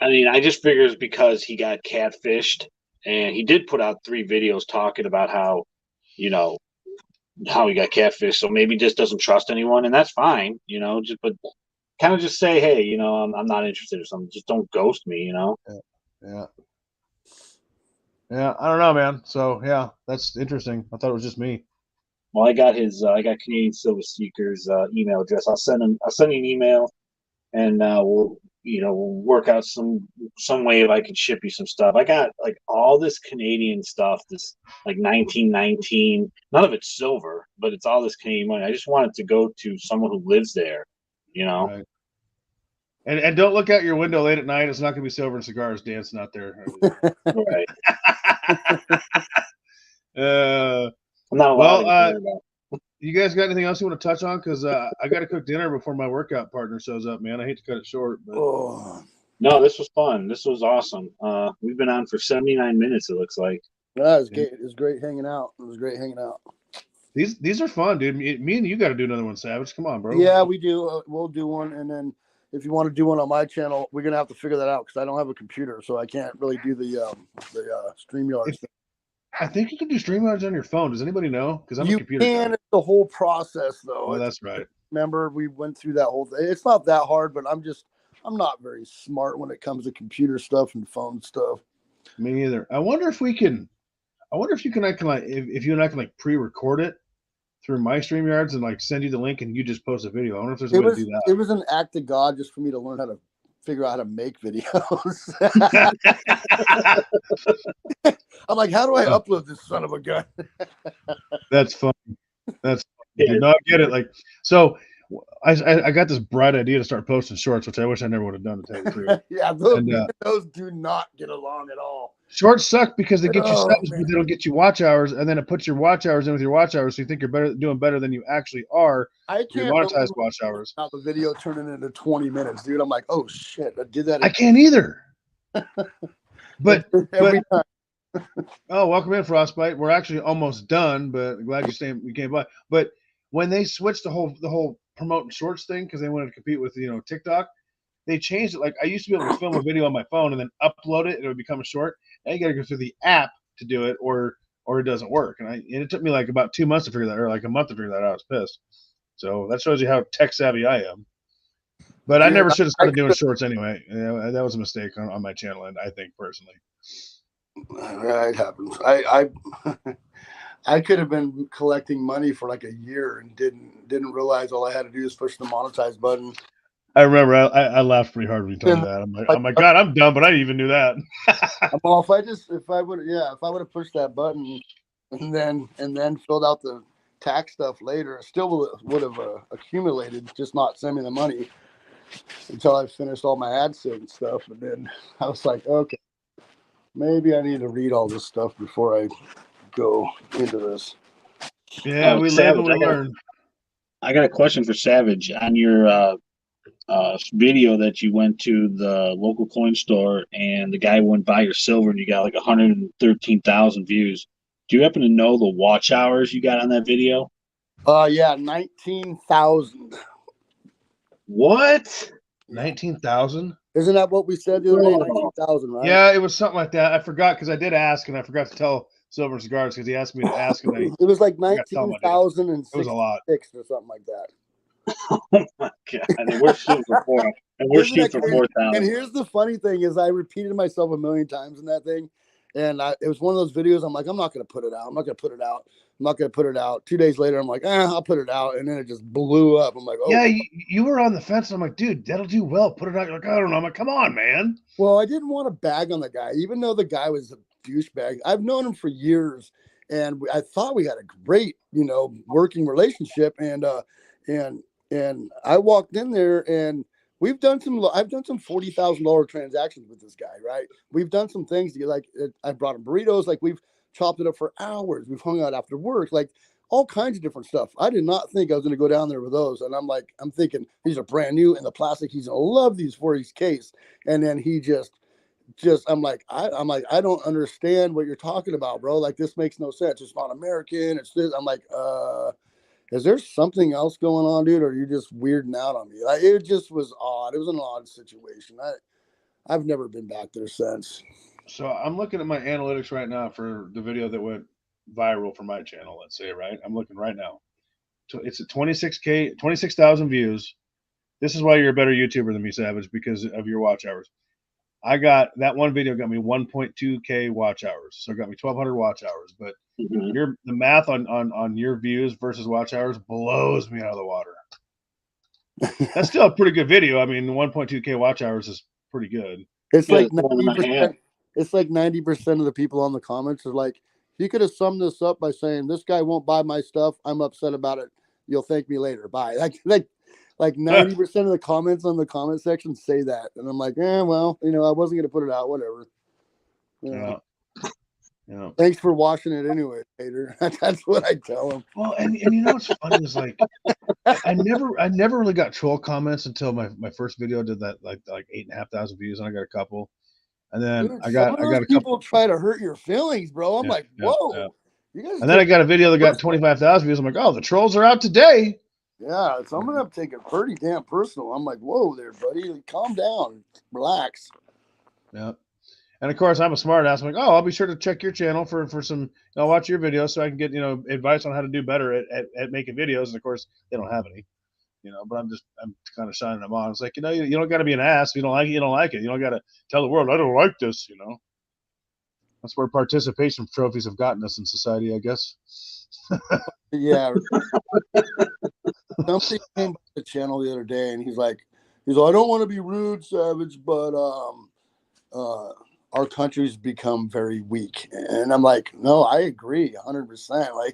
I mean, I just figured it's because he got catfished. And he did put out 3 videos talking about how he got catfished, so maybe just doesn't trust anyone, and that's fine, but kind of just say, hey, I'm not interested or something. Just don't ghost me, Yeah, I don't know, man. So yeah, that's interesting. I thought it was just me. Well, I got Canadian Silver Seeker's email address. I'll send you an email, and we'll work out some way if I can ship you some stuff. I got like all this Canadian stuff, this like 1919. None of it's silver, but it's all this Canadian money. I just want it to go to someone who lives there, Right. And don't look out your window late at night. It's not going to be Silver and Cigars dancing out there. Right. I'm not allowed you guys got anything else you want to touch on? Because I got to cook dinner before my workout partner shows up, man. I hate to cut it short. But... No, this was fun. This was awesome. We've been on for 79 minutes, it looks like. Yeah, it was great hanging out. These are fun, dude. Me and you got to do another one, Savage. Come on, bro. Yeah, we do. We'll do one, and then if you want to do one on my channel, we're gonna have to figure that out because I don't have a computer, so I can't really do the StreamYard. I think you can do StreamYards on your phone. Does anybody know? Because I'm a You computer can. guy. It's the whole process, though. Oh, that's right. Remember, we went through that whole thing. It's not that hard, but I'm not very smart when it comes to computer stuff and phone stuff. Me either. I wonder if you can if you and I can like pre-record it through my StreamYards and like send you the link and you just post a video. I wonder if there's a way to do that. It was an act of God just for me to learn how to figure out how to make videos. I'm like, how do I upload this son of a gun? That's funny. That's funny. No, I get it. Like, so I got this bright idea to start posting shorts, which I wish I never would have done, to tell you the truth. Yeah, those do not get along at all. Shorts suck because they get you subs, but they don't get you watch hours, and then it puts your watch hours in with your watch hours, so you think you're doing better than you actually are. I can't monetize watch hours. Not the video turning into 20 minutes, dude. I'm like, oh shit, I did that. I can't either. But every time. Oh, welcome in, Frostbite. We're actually almost done, but glad you came by. But when they switched the whole promoting shorts thing because they wanted to compete with TikTok, they changed it. Like, I used to be able to film a video on my phone and then upload it, and it would become a short. And you got to go through the app to do it, or it doesn't work. And it took me like about 2 months to figure that, or like a month to figure that out. I was pissed. So that shows you how tech savvy I am. But I never should have started doing shorts anyway. That was a mistake on my channel, and I think personally. It happens. I could have been collecting money for like a year and didn't realize all I had to do is push the monetize button. I remember I laughed pretty hard when you told me that. I'm like, God, I'm dumb, but I didn't even do that. Well, if I would have pushed that button and then filled out the tax stuff later, it still would have accumulated, just not send me the money until I finished all my AdSense stuff. And then I was like, okay, maybe I need to read all this stuff before I go into this. Yeah, we live and we learn. I got a question for Savage on your video that you went to the local coin store and the guy went by your silver and you got like 113,000 views. Do you happen to know the watch hours you got on that video? Yeah, 19,000. What? 19,000? Isn't that what we said the other day? 19,000, right? Yeah, it was something like that. I forgot because I did ask, and I forgot to tell Silver Cigars because he asked me to ask. And it was like 19,000 it was a lot, or something like that. Oh my God! And we're shooting for 4. And we're shooting for 4,000. And here's the funny thing: is I repeated myself a million times in that thing, and it was one of those videos. I'm like, I'm not going to put it out. I'm not going to put it out. I'm not going to put it out. 2 days later, I'm like, I'll put it out, and then it just blew up. I'm like, oh yeah, you were on the fence. I'm like, dude, that'll do well. Put it out. You're like, I don't know. I'm like, come on, man. Well, I didn't want to bag on the guy, even though the guy was a douchebag. I've known him for years, and I thought we had a great, working relationship, and I walked in there and I've done some $40,000 transactions with this guy, right? We've done some things like I brought him burritos, like we've chopped it up for hours. We've hung out after work, like all kinds of different stuff. I did not think I was going to go down there with those. And I'm thinking these are brand new and the plastic, he's going to love these for his case. And then he I'm like, I don't understand what you're talking about, bro. Like, this makes no sense. It's not American. It's this. I'm like, is there something else going on, dude? Or are you just weirding out on me? Like, it just was odd. It was an odd situation. I've never been back there since. So I'm looking at my analytics right now for the video that went viral for my channel, let's say, right? I'm looking right now. So it's at 26,000 views. This is why you're a better YouTuber than me, Savage, because of your watch hours. I got that one video got me 1.2K watch hours. So it got me 1,200 watch hours. But the math on your views versus watch hours blows me out of the water. That's still a pretty good video. I mean, 1.2K watch hours is pretty good. It's like 90%. It's like 90% of the people on the comments are like, you could have summed this up by saying, this guy won't buy my stuff. I'm upset about it. You'll thank me later. Bye. Like 90% of the comments on the comment section say that. And I'm like, well, I wasn't going to put it out. Whatever. Yeah. Thanks for watching it anyway, hater. That's what I tell them. Well, and what's funny is like, I never really got troll comments until my first video did that like 8,500 views, and I got a couple. And then Dude, I got a couple people try to hurt your feelings, bro. I'm like, whoa. You guys And then I got a video that got 25,000 views. I'm like, oh, the trolls are out today. Yeah, so I'm gonna take it pretty damn personal. I'm like, whoa there, buddy. Like, calm down. Relax. Yeah. And of course, I'm a smart ass. I'm like, oh, I'll be sure to check your channel for some, watch your videos so I can get, advice on how to do better at making videos. And of course, they don't have any, but I'm kind of shining them on. It's like, you don't got to be an ass. If you don't like it, you don't like it. You don't got to tell the world, I don't like this, That's where participation trophies have gotten us in society, I guess. Yeah. Somebody came by the channel the other day and he's like, I don't want to be rude, Savage, but our country's become very weak. And I'm like, no, I agree 100%.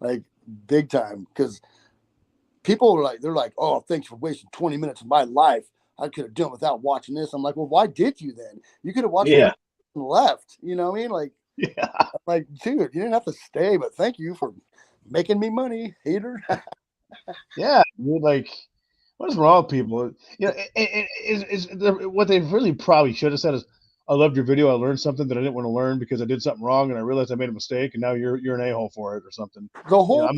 Like big time. Because people are like, they're like, oh, thanks for wasting 20 minutes of my life. I could have done without watching this. I'm like, well, why did you then? You could have watched it and left. You know what I mean? Like, yeah. Like, dude, you didn't have to stay, but thank you for making me money, hater. Yeah, dude, like, what is wrong with people? What they really probably should have said is, I loved your video. I learned something that I didn't want to learn because I did something wrong, and I realized I made a mistake, and now you're an a-hole for it or something. The whole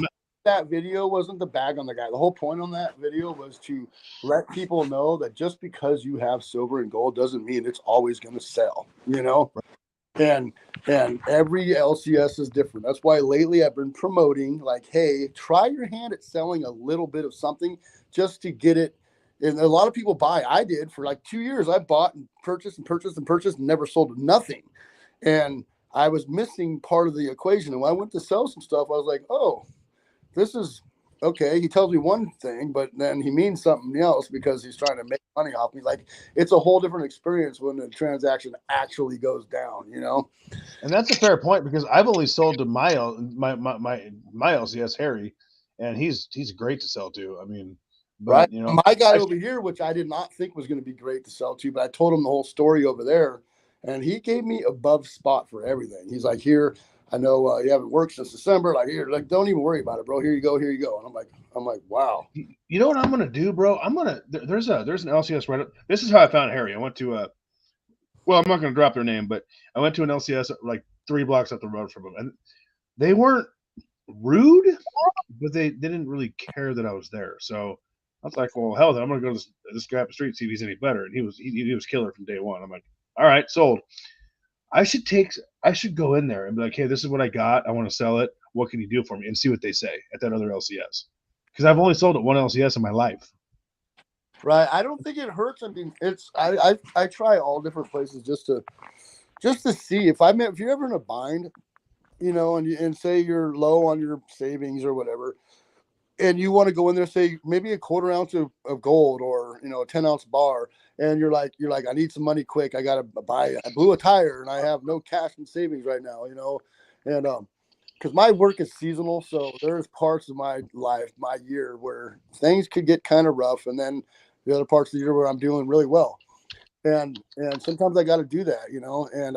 that video wasn't the bag on the guy. The whole point on that video was to let people know that just because you have silver and gold doesn't mean it's always going to sell, Right. And every LCS is different. That's why lately I've been promoting, like, hey, try your hand at selling a little bit of something just to get it. And a lot of people buy. I did for like 2 years. I bought and purchased and never sold nothing. And I was missing part of the equation. And when I went to sell some stuff, I was like, oh, this is okay. He tells me one thing, but then he means something else because he's trying to make money off me. Like, it's a whole different experience when the transaction actually goes down, And that's a fair point because I've only sold to my LCS Harry, and he's great to sell to. I mean, but right. My guy over here, which I did not think was going to be great to sell to, but I told him the whole story over there, and he gave me above spot for everything. He's like, here, I know you haven't worked since December. Like, here, like, don't even worry about it, bro. Here you go. And I'm like, wow. You know what I'm gonna do, bro? There's an LCS right up. This is how I found Harry. I went to well, I'm not gonna drop their name, but I went to an LCS like 3 blocks up the road from them, and they weren't rude, but they didn't really care that I was there. So I was like, well, hell, then I'm gonna go to this guy up the street and see if he's any better. And he was killer from day one. I'm like, all right, sold. I should go in there and be like, hey, this is what I got. I want to sell it. What can you do for me? And see what they say at that other LCS. Because I've only sold at one LCS in my life. Right. I don't think it hurts. I mean, I try all different places just to see if you're ever in a bind, and say you're low on your savings or whatever, and you want to go in there, say maybe a quarter ounce of gold or a 10-ounce bar, and you're like, I need some money quick. I gotta buy. I blew a tire and I have no cash in savings right now. And because my work is seasonal, so there's parts of my life, my year, where things could get kind of rough, and then the other parts of the year where I'm doing really well. And sometimes I got to do that, and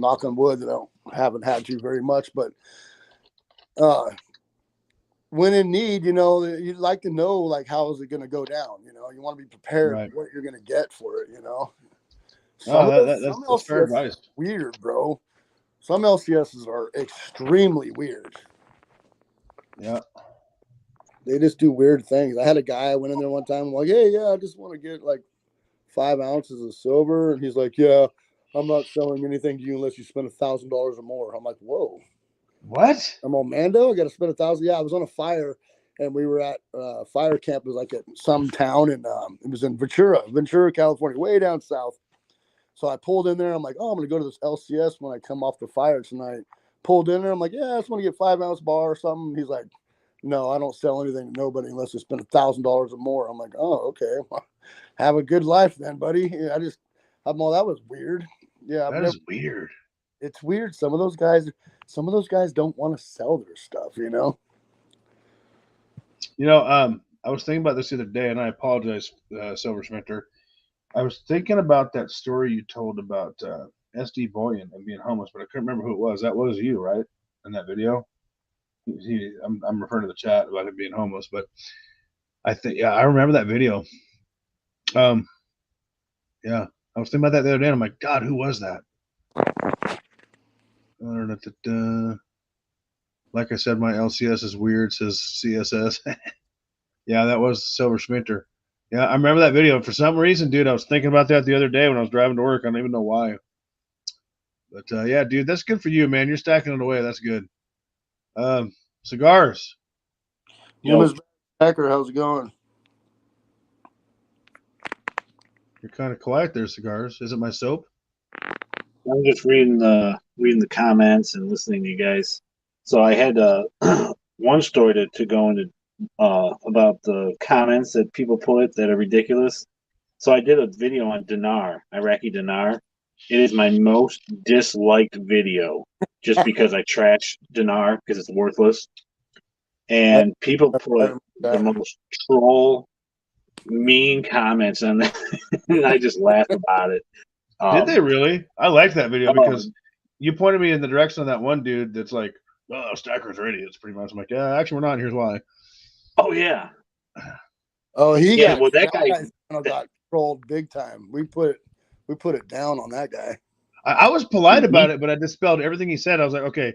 knock on wood that I haven't had to very much, but when in need, you'd like to know, like, how is it going to go down? You want to be prepared Right. for what you're going to get for it. That's fair advice. Weird, bro. Some LCSs are extremely weird. Yeah. They just do weird things. I had a guy, I went in there one time. I'm like, hey, yeah, I just want to get like 5 ounces of silver. And he's like, yeah, I'm not selling anything to you unless you spend $1,000 or more. I'm like, whoa. What? I'm on Mando. I got to spend $1,000. Yeah, I was on a fire, and we were at fire camp. It was like at some town, and it was in Ventura, California, way down south. So I pulled in there. I'm like, oh, I'm going to go to this LCS when I come off the fire tonight. Pulled in there. I'm like, yeah, I just want to get 5 ounce bar or something. He's like, no, I don't sell anything to nobody unless you spend $1,000 or more. I'm like, oh, okay. Well, have a good life then, buddy. Yeah, that was weird. Yeah. That is weird. It's weird. Some of those guys don't want to sell their stuff, I was thinking about this the other day, and I apologize, Silver Sprinter. I was thinking about that story you told about SD Bullion and being homeless, but I couldn't remember who it was. That was you, right? In that video? I'm referring to the chat about him being homeless, but I remember that video. Yeah, I was thinking about that the other day, and I'm like, God, who was that? Like I said, my LCS is weird. Says CSS. Yeah, that was Silver Schminter. Yeah, I remember that video. For some reason, dude, I was thinking about that the other day when I was driving to work. I don't even know why. But yeah, dude, that's good for you, man. You're stacking it away. That's good. Cigars. Newman's Packer, how's it going? You're kind of quiet there, Cigars. Is it my soap? I'm just reading the comments and listening to you guys. So I had one story to go into about the comments that people put that are ridiculous. So I did a video on dinar, Iraqi dinar. It is my most disliked video just because I trash dinar because it's worthless. And people put the most troll, mean comments on that, and I just laughed about it. Did they really? I liked that video because you pointed me in the direction of that one dude that's like, "Oh, stackers are idiots." Pretty much. I'm like, "Yeah, actually, we're not. Here's why." Oh yeah. Oh, Yeah, well, that guy got trolled big time. We put it down on that guy. I was polite about it, but I dispelled everything he said. I was like, okay,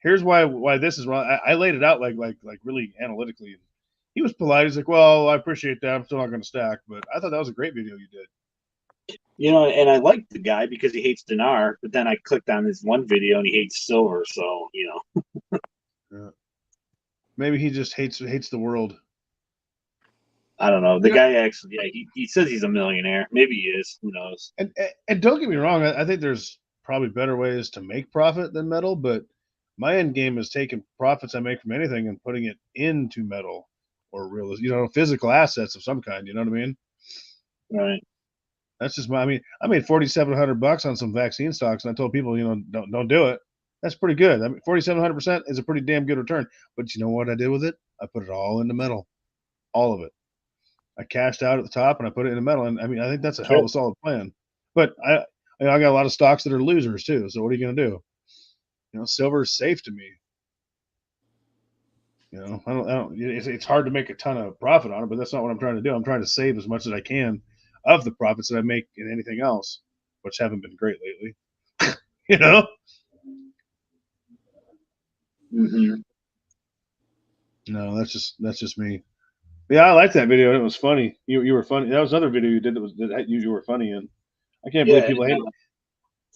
here's why this is wrong. I laid it out like really analytically. He was polite. He's like, well, I appreciate that. I'm still not going to stack, but I thought that was a great video you did. You know, and I liked the guy because he hates dinar, but then I clicked on his one video and he hates silver. So Yeah. Maybe he just hates the world. I don't know. The guy actually, yeah, he says he's a millionaire. Maybe he is. Who knows? And don't get me wrong. I think there's probably better ways to make profit than metal, but my end game is taking profits I make from anything and putting it into metal or real, physical assets of some kind. You know what I mean? Right. That's just I made $4,700 on some vaccine stocks, and I told people, don't do it. That's pretty good. 4,700% is a pretty damn good return. But you know what I did with it? I put it all into metal, all of it. I cashed out at the top and I put it in the metal, and I think that's a hell of a solid plan. But I got a lot of stocks that are losers too. So what are you going to do? Silver is safe to me. I don't. It's hard to make a ton of profit on it, but that's not what I'm trying to do. I'm trying to save as much as I can of the profits that I make in anything else, which haven't been great lately. Mm-hmm. No, that's just me. Yeah, I liked that video. It was funny. You were funny. That was another video you did that you were funny in. I can't believe people hate it.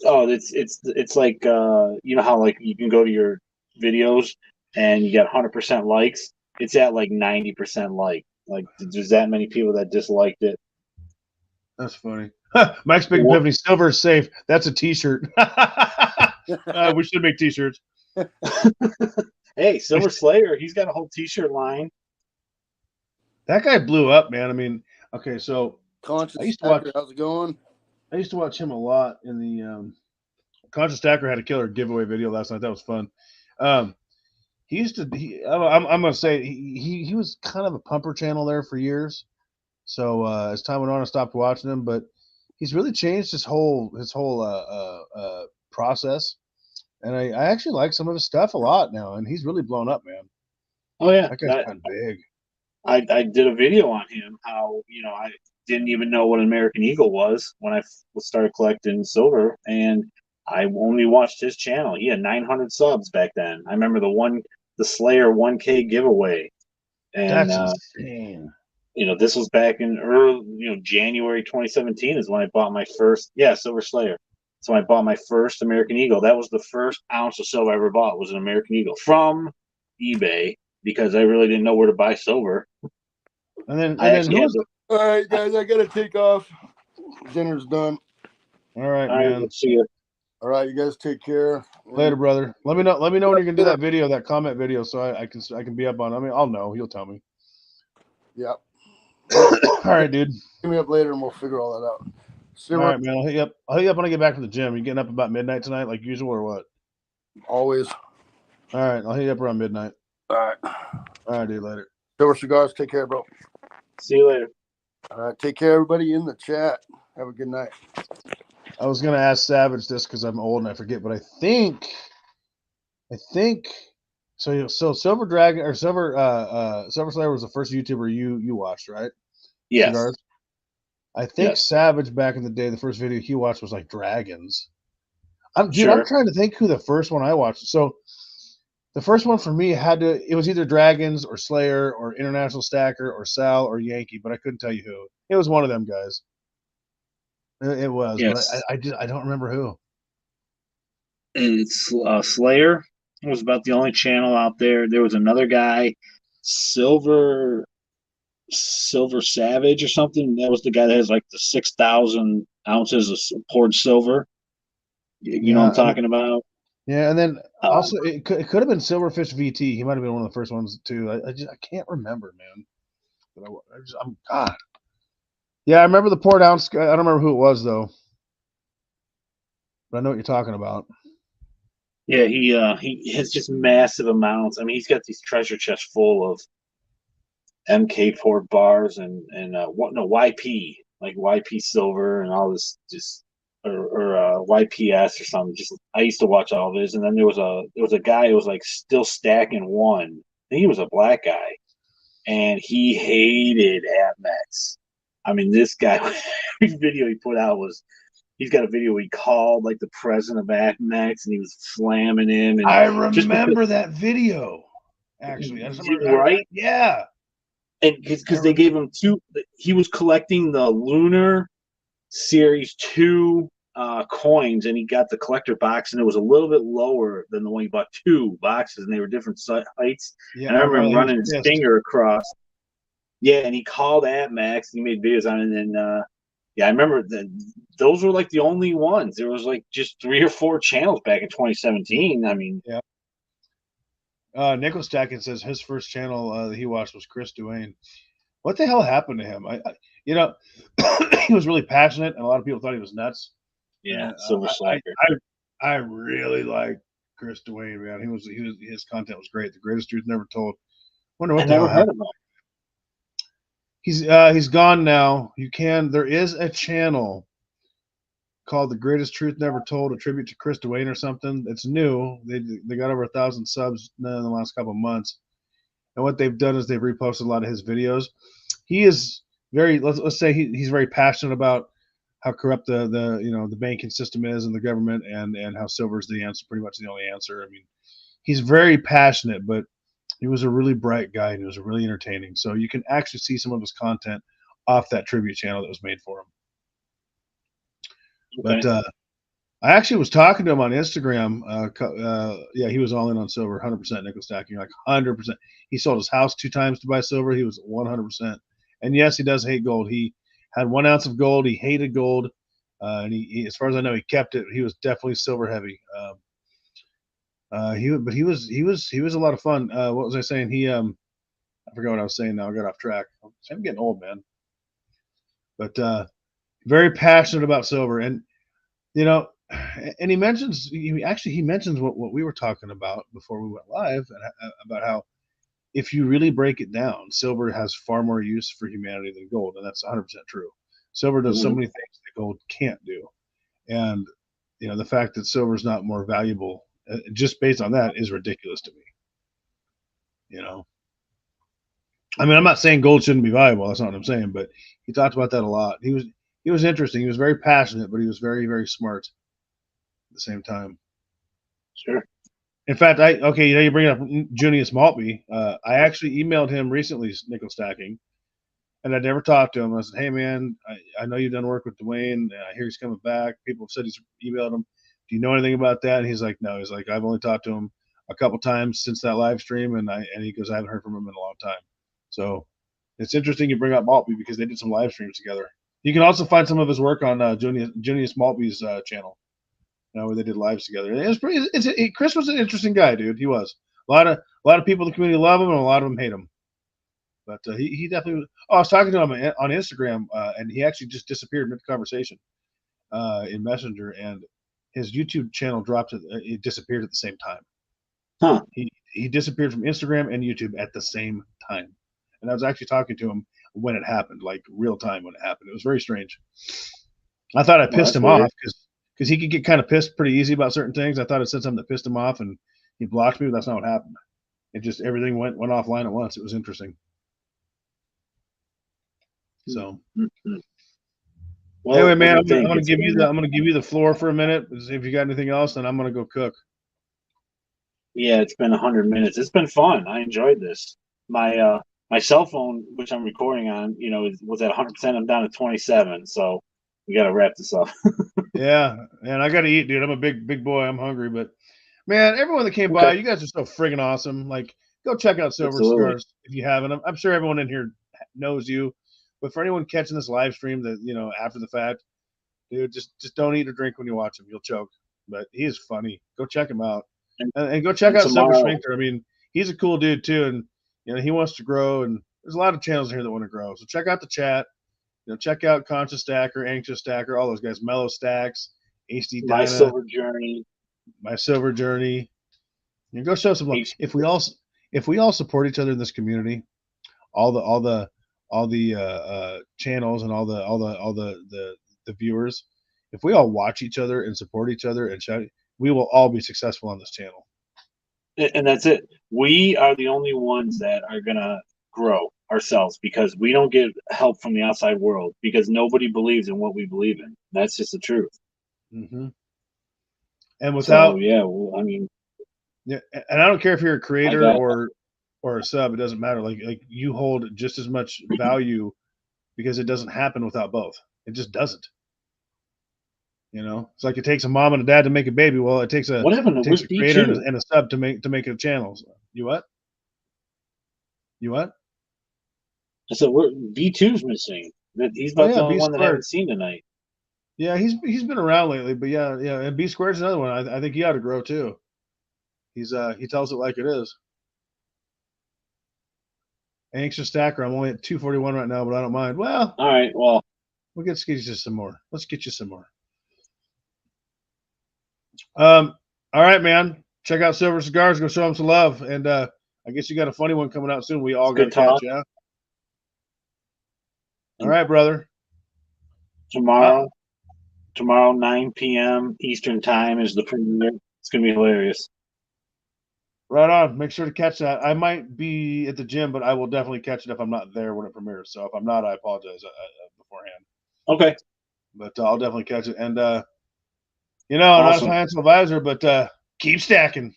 Oh, it's like you know how like you can go to your videos and you got 100% likes. It's at like 90% like. Like there's that many people that disliked it. That's funny. Mike's Big Epiphany, silver is safe. That's a T-shirt. We should make T-shirts. Hey, Silver Slayer, he's got a whole T-shirt line. That guy blew up, man. Okay, so Conscious Stacker, how's it going? I used to watch him a lot in the Conscious Stacker had a killer giveaway video last night. That was fun. He used to. I'm gonna say he was kind of a pumper channel there for years. So as time went on, I stopped watching him, but he's really changed his whole process, and I actually like some of his stuff a lot now, and he's really blown up, man. Oh yeah, that guy's kind of big. I did a video on him. How I didn't even know what an American Eagle was when I started collecting silver, and I only watched his channel. He had 900 subs back then. I remember the Slayer 1K giveaway, and that's insane. This was back in early, January 2017 is when I bought my first, Silver Slayer. So I bought my first American Eagle. That was the first ounce of silver I ever bought was an American Eagle from eBay because I really didn't know where to buy silver. And then all right, guys, I gotta take off. Dinner's done. All right, man. Let's see you. All right, you guys take care. Later, brother. Let me know when you're gonna do that video, that comment video, so I can be up on. I'll know. You'll tell me. Yep. All right, dude. Hit me up later and we'll figure all that out. All right, man. I'll hit you up when I get back from the gym. You getting up about midnight tonight, like usual, or what? Always. All right, I'll hit you up around midnight. All right. All right, dude. Later. Silver Cigars. Take care, bro. See you later. All right. Take care, everybody in the chat. Have a good night. I was gonna ask Savage this because I'm old and I forget, but I think so. Silver Dragon or Silver Slayer was the first YouTuber you watched, right? Yes. Cigars? I think Savage back in the day, the first video he watched was like dragons. I'm trying to think who the first one I watched. So The first one for me it was either Dragons or Slayer or International Stacker or Sal or Yankee, but I couldn't tell you who. It was one of them guys. It was, Yes. but I don't remember who. It's Slayer was about the only channel out there. There was another guy, Silver Savage or something. That was the guy that has like the 6,000 ounces of poured silver. You know what I'm talking about? Yeah, and then Um, also it could have been Silverfish VT. He might have been one of the first ones too. I can't remember, man. But I'm God. Yeah, I remember the poured ounce. I don't remember who it was though, but I know what you're talking about. Yeah, he has just massive amounts. I mean, he's got these treasure chests full of MK poured bars and YP, like YP silver and all this, just or YPS or something. Just I used to watch all of his, and then there was a guy who was like still stacking one. I think he was a black guy, and he hated APMEX. I mean, this guy, every video he put out was. He's got a video where he called like the president of APMEX, and he was slamming him. And I remember that video. Actually, right? Yeah. And because they gave him he was collecting the Lunar Series 2 coins, and he got the collector box, and it was a little bit lower than the one he bought 2 boxes, and they were different heights. Yeah, and I remember him running his finger across. Yeah, and he called APMEX, and he made videos on it, and yeah, I remember that those were like the only ones. There was like just 3 or 4 channels back in 2017. I mean, yeah. Nickel Stacking says his first channel that he watched was Chris Duane. What the hell happened to him? He was really passionate, and a lot of people thought he was nuts. Yeah, Silver Slacker. I really like Chris Duane, man. His content was great. The Greatest Truth Never Told. Wonder what the hell happened. He's gone now. There is a channel called The Greatest Truth Never Told, a tribute to Chris Duane or something. It's new. They got over 1,000 subs in the last couple of months. And what they've done is they've reposted a lot of his videos. He is let's say he's very passionate about how corrupt the banking system is and the government, and how silver is the answer, pretty much the only answer. I mean, he's very passionate, but he was a really bright guy, and he was really entertaining. So you can actually see some of his content off that tribute channel that was made for him. Okay. But I actually was talking to him on Instagram. Yeah, he was all in on silver, 100% nickel stacking, like 100%. He sold his house 2 times to buy silver. He was 100%. And yes, he does hate gold. He had 1 ounce of gold. He hated gold, and he, as far as I know, he kept it. He was definitely silver heavy. He was a lot of fun. What was I saying? I forgot what I was saying now. I got off track. I'm getting old, man. But very passionate about silver, and and he mentions what we were talking about before we went live, about how if you really break it down, silver has far more use for humanity than gold, and that's 100% true. Silver does so many things that gold can't do, and the fact that silver is not more valuable just based on that is ridiculous to me. I mean, I'm not saying gold shouldn't be valuable. That's not what I'm saying, but he talked about that a lot. He was interesting. He was very passionate, but he was very, very smart at the same time. Sure. In fact, you bring up Junius Maltby. I actually emailed him recently, nickel stacking, and I'd never talked to him. I said, "Hey, man, I know you've done work with Duane. I hear he's coming back. People have said he's emailed him. Do you know anything about that?" And he's like, "No." He's like, "I've only talked to him a couple times since that live stream," and he goes, "I haven't heard from him in a long time." So it's interesting you bring up Maltby because they did some live streams together. You can also find some of his work on Junius Maltby's channel. Where they did lives together. It was pretty. Chris was an interesting guy, dude. He was. A lot of people in the community love him, and a lot of them hate him. But he definitely. I was talking to him on Instagram, and he actually just disappeared mid conversation in Messenger, and his YouTube channel dropped. It disappeared at the same time. Huh. He disappeared from Instagram and YouTube at the same time, and I was actually talking to him when it happened, like real time when it happened. It was very strange. I thought I pissed him off because he could get kind of pissed pretty easy about certain things. I thought I said something that pissed him off, and he blocked me, but that's not what happened. It just everything went offline at once. It was interesting. So, well, anyway, man, I'm gonna give you the floor for a minute. If you got anything else, then I'm gonna go cook. Yeah, it's been 100 minutes. It's been fun. I enjoyed this. My cell phone, which I'm recording on, was at 100%. I'm down to 27. So we got to wrap this up. Yeah, and I got to eat, dude. I'm a big boy. I'm hungry, but man, everyone that came by, Okay. you guys are so friggin' awesome. Like, go check out Silver Absolutely. Cigars if you haven't. I'm sure everyone in here knows you, but for anyone catching this live stream that after the fact, dude, just don't eat or drink when you watch him. You'll choke. But he is funny. Go check him out, And, and go check and out Silver tomorrow, Schminkter. I mean, he's a cool dude too, and he wants to grow. And there's a lot of channels here that want to grow. So check out the chat. Check out Conscious Stacker, Anxious Stacker, all those guys. Melo Stacks, HD my Dyna, silver journey. My Silver Journey. Go show some love. H- If we all support each other in this community, all the channels and all the viewers, if we all watch each other and support each other and shout, we will all be successful on this channel. And that's it. We are the only ones that are gonna grow ourselves because we don't get help from the outside world because nobody believes in what we believe in. That's just the truth. Mm-hmm. And So without, yeah, well, I mean, yeah, and I don't care if you're a I creator got or a sub, it doesn't matter. Like you hold just as much value because it doesn't happen without both. It just doesn't. It's like it takes a mom and a dad to make a baby. Well, it takes what happened to a with creator B2? and a sub to make a channel. You what? You what? I said we're B2's missing. That he's Oh about the yeah, only B one that I squared. haven't seen tonight. Yeah, he's been around lately, but yeah, and B squared's another one. I think he ought to grow too. He tells it like it is. Anxious Stacker, I'm only at 241 right now, but I don't mind. Well, All right, well, we'll get you some more. Let's get you some more. All right, man. Check out Silver Cigars. Go show them some love. And I guess you got a funny one coming out soon. We all got to good catch, talk. yeah? All right, brother. Tomorrow, 9 p.m. Eastern time is the premiere. It's gonna be hilarious. Right on. Make sure to catch that. I might be at the gym, but I will definitely catch it if I'm not there when it premieres. So if I'm not, I apologize beforehand. Okay. But I'll definitely catch it. And, I'm not a Awesome. financial advisor, but keep stacking.